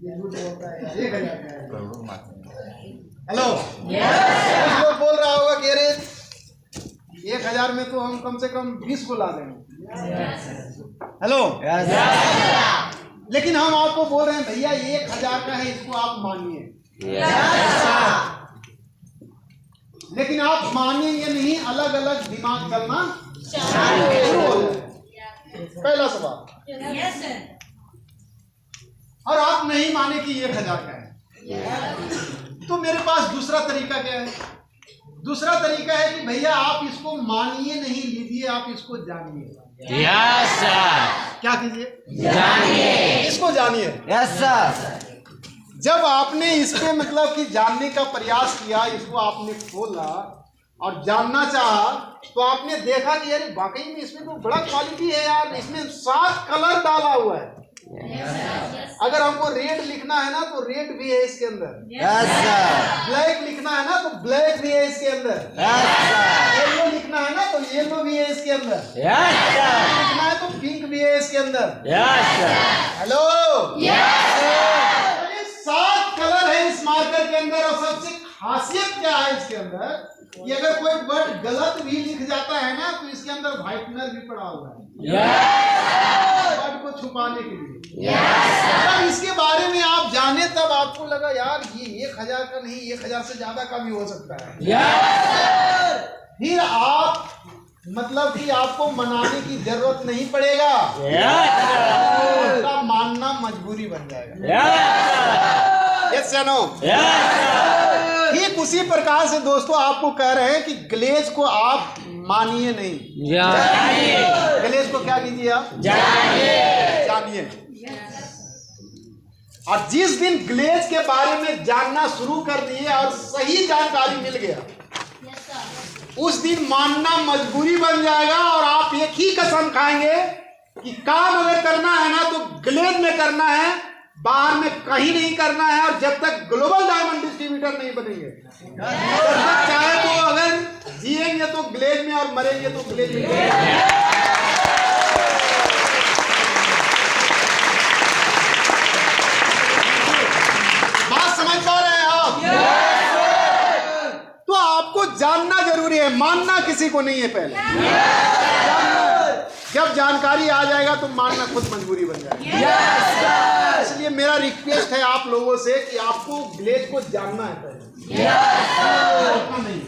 ये झूठ बोलता है, 1000 का है। हेलो, कुछ लोग बोल रहा होगा कि अरे 1000 में तो हम कम से कम 20 को ला देंगे। हेलो, लेकिन हम आपको बोल रहे हैं भैया 1000 का है, इसको आप मानिए। लेकिन आप मानेंगे नहीं, अलग अलग दिमाग चलना शुरू हो जाए। पहला सवाल। और आप नहीं माने कि 1000 का है, तो मेरे पास दूसरा तरीका क्या है? दूसरा तरीका है कि भैया आप इसको मानिए नहीं, लीजिए, आप इसको जानिए। Yes sir. क्या कीजिए? जानिए, इसको जानिए। Yes sir. जब आपने इसके मतलब कि जानने का प्रयास किया, इसको आपने खोला और जानना चाहा, तो आपने देखा कि यार वाकई में इसमें तो बड़ा क्वालिटी है यार, इसमें 7 कलर डाला हुआ है। अगर हमको रेड लिखना है ना तो रेड भी है इसके अंदर। Yes sir. ब्लैक लिखना है ना तो ब्लैक भी है इसके अंदर। Yes sir. येलो लिखना है ना तो येलो भी है इसके अंदर। Yes sir. लिखना है तो पिंक भी है इसके अंदर। Yes sir. Hello, yes sir. 7 colour है इस मार्कर के अंदर। और सबसे खासियत क्या है इसके अंदर कि अगर कोई वर्ड गलत भी लिख जाता है ना तो इसके अंदर व्हाइटनर भी पड़ा हुआ है वर्ड को छुपाने के लिए। तब इसके बारे में आप जाने तब आपको लगा यार ये 1000 का नहीं, 1000 से ज्यादा का भी हो सकता है। फिर आप मतलब कि आपको मनाने की जरूरत नहीं पड़ेगा, आपका मानना मजबूरी बन जाएगा। यस या नो? ठीक उसी प्रकार से दोस्तों आपको कह रहे हैं कि ग्लेज को आप मानिए नहीं, ग्लेज को क्या कीजिए? आप जानिए। और जिस दिन ग्लेज के बारे में जानना शुरू कर दिए और सही जानकारी मिल गया, उस दिन मानना मजबूरी बन जाएगा। और आप एक ही कसम खाएंगे कि काम अगर करना है ना तो ग्लेज में करना है, बाहर में कहीं नहीं करना है। और जब तक ग्लोबल डायमंड डिस्ट्रीब्यूटर नहीं बनेंगे, जब तक चाहे तो अगर जिएंगे तो ग्लेज में और मरेंगे तो ग्लेज में। बात समझ पा रहे हैं आप? तो आपको जानना जरूरी है, मानना किसी को नहीं है। पहले जब जानकारी आ जाएगा तो मानना खुद मजबूरी बन जाएगा। इसलिए मेरा रिक्वेस्ट है आप लोगों से कि आपको ग्लेज को जानना है पहले, नहीं।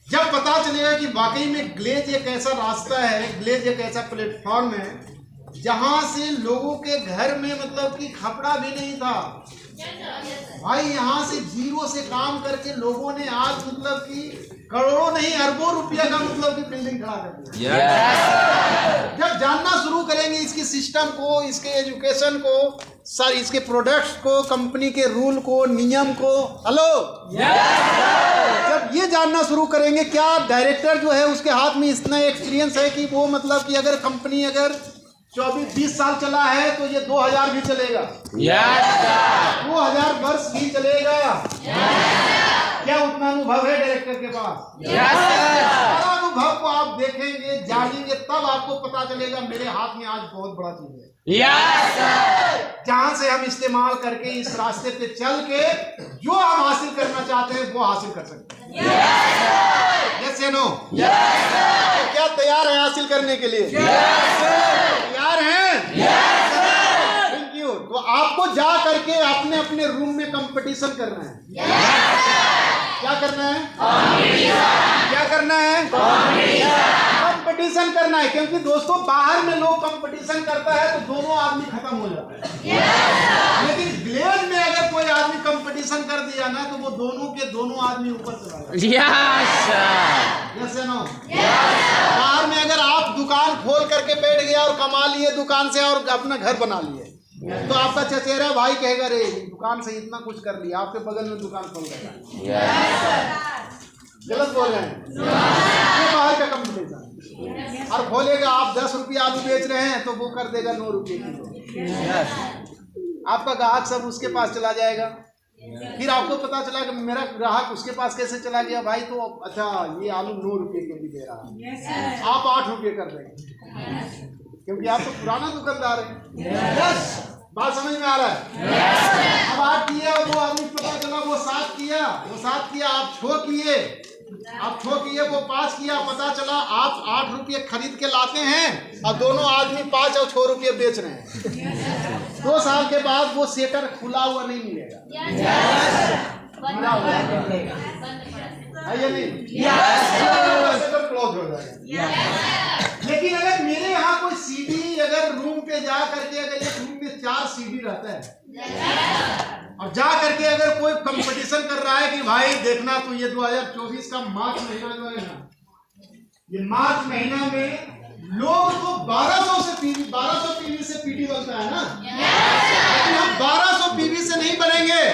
जब पता चलेगा कि वाकई में ग्लेज एक ऐसा रास्ता है, ग्लेज एक ऐसा प्लेटफॉर्म है जहां से लोगों के घर में मतलब कि खपड़ा भी नहीं था भाई, यहाँ से 0 से काम करके लोगों ने आज मतलब कि करोड़ों नहीं अरबों रुपया का मतलब कि बिल्डिंग खड़ा कर दिया। जब जानना शुरू करेंगे इसकी सिस्टम को, इसके एजुकेशन को, सर इसके प्रोडक्ट्स को, कंपनी के रूल को, नियम को, हेलो, जब ये जानना शुरू करेंगे, क्या डायरेक्टर जो है उसके हाथ में इतना एक्सपीरियंस है कि वो मतलब कि अगर कंपनी अगर 24-20 साल चला है तो ये 2000 भी चलेगा, 2000 वर्ष भी चलेगा। क्या उतना अनुभव है डायरेक्टर के पास? सारा अनुभव को आप आप देखेंगे, जानेंगे, तब आपको पता चलेगा मेरे हाथ में आज बहुत बड़ा चीज है। Yes sir. जहां से हम इस्तेमाल करके इस रास्ते पे चल के जो हम हासिल करना चाहते हैं वो हासिल कर सकते हैं। यस या नो? तो क्या तैयार है हासिल करने के लिए? तैयार हैं? Thank you. तो आपको जा करके अपने अपने रूम में कंपटीशन करना है। क्या करना है? क्या करना है? कंपटीशन करना है। क्योंकि दोस्तों बाहर में लोग कंपटीशन करता है तो दोनों आदमी खत्म हो जाता है। लेकिन विलेज में अगर कोई आदमी कंपटीशन कर दिया ना तो वो दोनों के दोनों आदमी ऊपर चला जाता है। यस या नो? बाहर में अगर आप दुकान खोल करके बैठ गया और कमा लिए दुकान से और अपना घर बना लिए तो आपका चचेरा भाई कहेगा रे दुकान से इतना कुछ कर लिया, आपके बगल में दुकान खोल देगा। गलत बोल रहे हैं। ये बाहर का कंपटीशन। और खोलेगा आप 10 रुपये आलू बेच रहे हैं तो वो कर देगा 9 रुपये किलो। आपका ग्राहक सब उसके पास चला जाएगा। फिर आपको पता चला कि मेरा ग्राहक उसके पास कैसे चला गया भाई, तो अच्छा ये आलू 9 रुपये के भी दे रहा है, आप 8 रुपये कर देंगे क्योंकि आप तो पुराना दुकानदार है। बात समझ में आ रहा है? अब 8 किया वो आदमी पता चला वो 7 किया, आप 6 किए, वो 5 किया, पता चला आप 8 रुपये खरीद के लाते हैं और दोनों आदमी 5 और 6 रुपये बेच रहे हैं। 2 साल के बाद वो सेटर खुला हुआ नहीं मिलेगा। है या नहीं? सेटर क्लोज हो जाएगा। लेकिन अगर मेरे यहाँ कोई सीडी अगर रूम पे जा करके अगर एक रूम में 4 सीडी रहता है और जा करके अगर कोई कंपटीशन कर रहा है कि भाई देखना तो ये 2024 का मार्च महीना जो है ना, ये मार्च महीना में लोग तो 1200 पीवी से पीडी बनता है ना, लेकिन हम 1200 पीवी से नहीं बनेंगे,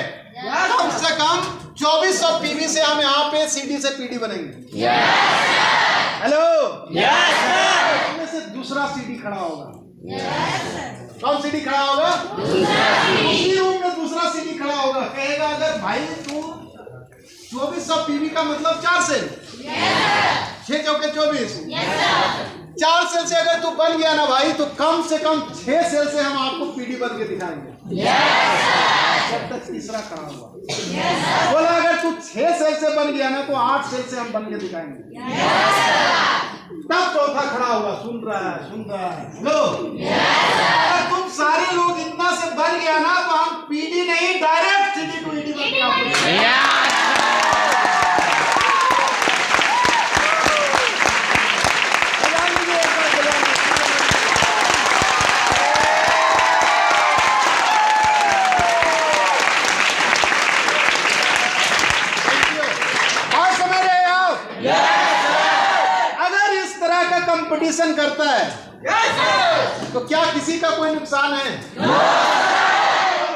कम से कम 2400 पीवी से हम यहाँ पे सीडी से पीडी बनेंगे। हेलो? इसमें से दूसरा सीडी खड़ा होगा। कौन सीडी खड़ा होगा? उसी रूम में दूसरा सीडी खड़ा होगा। कहेगा अगर भाई तू 2400 पीवी का मतलब 4 सेल, 6 चौके 24, 4 सेल से अगर तू बन गया ना भाई तो कम से कम 6 सेल से हम आपको पीडी बन के दिखाएंगे। जब तक तीसरा खड़ा हुआ बोला अगर तू 6 सेल से बन गया ना तो 8 सेल से हम बन के दिखाएंगे। तब चौथा खड़ा हुआ, सुन रहा है लो। अगर तुम सारे लोग इतना से बन गया ना तो हम पीडी नहीं डायरेक्ट सीडी टू ईडी बन के आपको कंपटीशन करता है तो क्या किसी का कोई नुकसान है?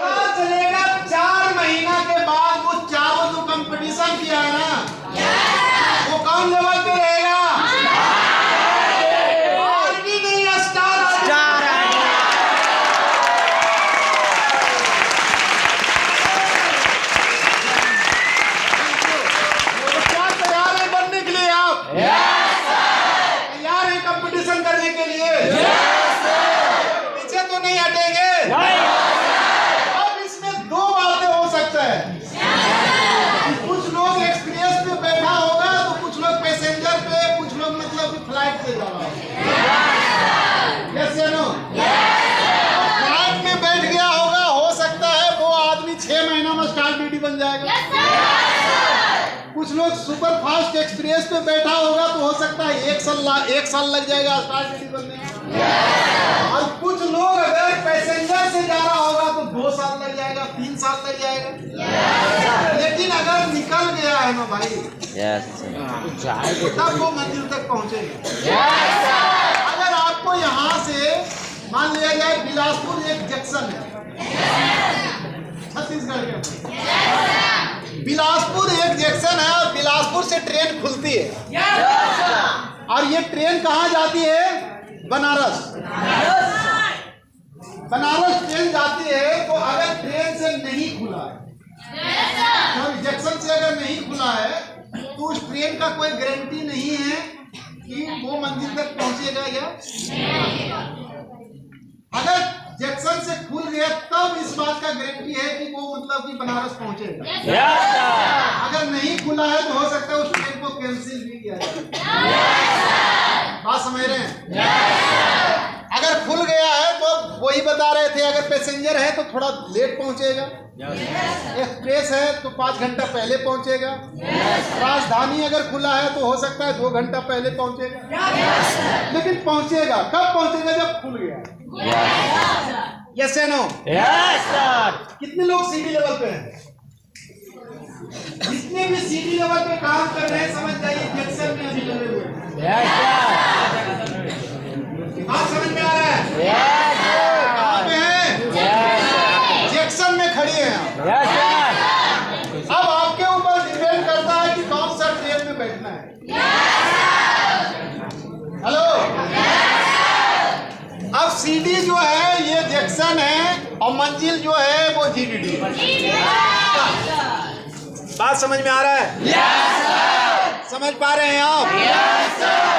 पता चलेगा 4 महीना के बाद वो चारों जो कंपटीशन किया है ना वो कौन लेवल पे रहेगा? आर्मी नहीं, स्टार। क्या तैयार है बनने के लिए आप? कंपटीशन करने के लिए पीछे तो नहीं हटेंगे। अब इसमें 2 बातें हो सकता है। कुछ लोग एक्सप्रेस पे बैठा होगा तो कुछ लोग पैसेंजर पे, कुछ लोग मतलब फ्लाइट से जा रहा होगा। यस या नो? फ्लाइट में बैठ गया होगा, हो सकता है वो आदमी 6 महीना में स्टार ड्यूटी बन जाएगा। कुछ लोग सुपर फास्ट एक्सप्रेस पे बैठा होगा तो हो सकता है 1 साल लग जाएगा स्टार ड्यूटी बनने में। और कुछ लोग अगर पैसेंजर से जा रहा होगा तो 2 साल लग जाएगा, 3 साल लग जाएगा। लेकिन अगर निकल गया है ना भाई तब वो मंजिल तक पहुंचेगा। अगर आपको यहाँ से मान लिया जाए बिलासपुर एक जंक्शन है छत्तीसगढ़ के, बिलासपुर एक जंक्शन है और बिलासपुर से ट्रेन खुलती है और ये ट्रेन कहाँ जाती है? बनारस ट्रेन जाती है। तो अगर ट्रेन से नहीं खुला है, जंक्शन से अगर नहीं खुला है तो उस ट्रेन का कोई गारंटी नहीं है कि वो मंजिल तक पहुंचेगा या अगर जंक्शन से खुल गया तब इस बात का गारंटी है कि वो मतलब कि बनारस पहुंचेगा। अगर नहीं खुला है तो हो सकता है उस ट्रेन को कैंसिल भी किया जाए। बात समझ रहे हैं? अगर खुल गया है तो वही बता रहे थे, अगर पैसेंजर है तो थोड़ा लेट पहुंचेगा, एक्सप्रेस है तो 5 घंटा पहले पहुंचेगा, राजधानी अगर खुला है तो हो सकता है 2 घंटा पहले पहुंचेगा, लेकिन पहुंचेगा। कब पहुंचेगा? जब खुल गया। यस या नो? Yes sir. कितने लोग सीडी लेवल पे हैं? जितने भी सीडी लेवल पे काम कर रहे हैं समझ जाइए जंक्शन में अभी लगे हुए हैं। Yes sir. बात समझ में आ रहा है? Yes sir. कहाँ पे हैं? यस जंक्शन में खड़ी हैं आप। Yes sir. अब आपके ऊपर डिपेंड करता है कि कौन सा ट्रेन में बैठना है। हेलो, अब सीडी जो है ये जंक्शन है और मंजिल जो है वो जीडीडी। बात समझ में आ रहा है? Yes sir. समझ पा रहे हैं आप? Yes sir.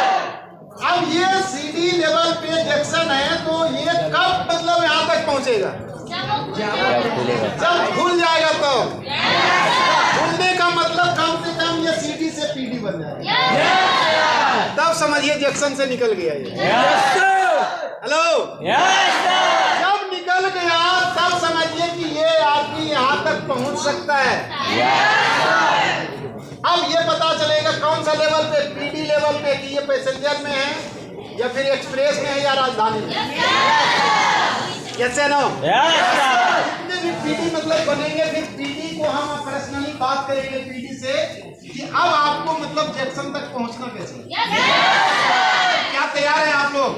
अब ये सीडी लेवल पे जंक्शन है तो ये कब मतलब यहाँ तक पहुँचेगा? जब खुल जाएगा तो। खुलने का मतलब कम से कम ये सीडी से पीडी बन जाएगा, तब समझिए जंक्शन से निकल गया ये। Yes sir. Hello, yes sir. जब निकल गया तब समझिए कि ये आदमी यहाँ तक पहुँच सकता है। अब ये पता चलेगा कौन सा लेवल पे, पीडी लेवल पे, कि ये पैसेंजर में है या फिर एक्सप्रेस में है या राजधानी में। यस या नो? Yes sir. जितने भी पीडी मतलब बनेंगे, फिर पीडी को हम पर्सनली बात करेंगे पीडी से कि अब आपको मतलब जंक्शन तक पहुंचना कैसे। क्या तैयार है आप लोग?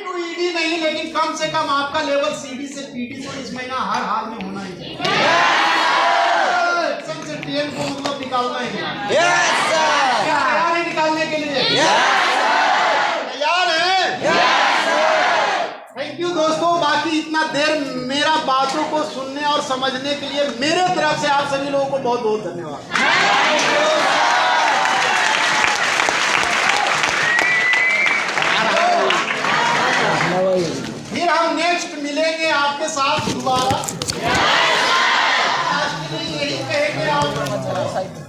टू ईडी नहीं, लेकिन कम से कम आपका लेवल सीडी से पीडी को इस महीना हर हाल में होना ही चाहिए। जंक्शन से ट्रेन को मतलब निकालना ही है। Yes sir. क्या तैयार है निकालने के लिए? तैयार है? थैंक यू दोस्तों। बाकी इतना देर मेरा बातों को सुनने और समझने के लिए मेरे तरफ से आप सभी लोगों को बहुत बहुत धन्यवाद। फिर हम नेक्स्ट मिलेंगे आपके साथ दोबारा। आज के लिए यही कहेंगे आप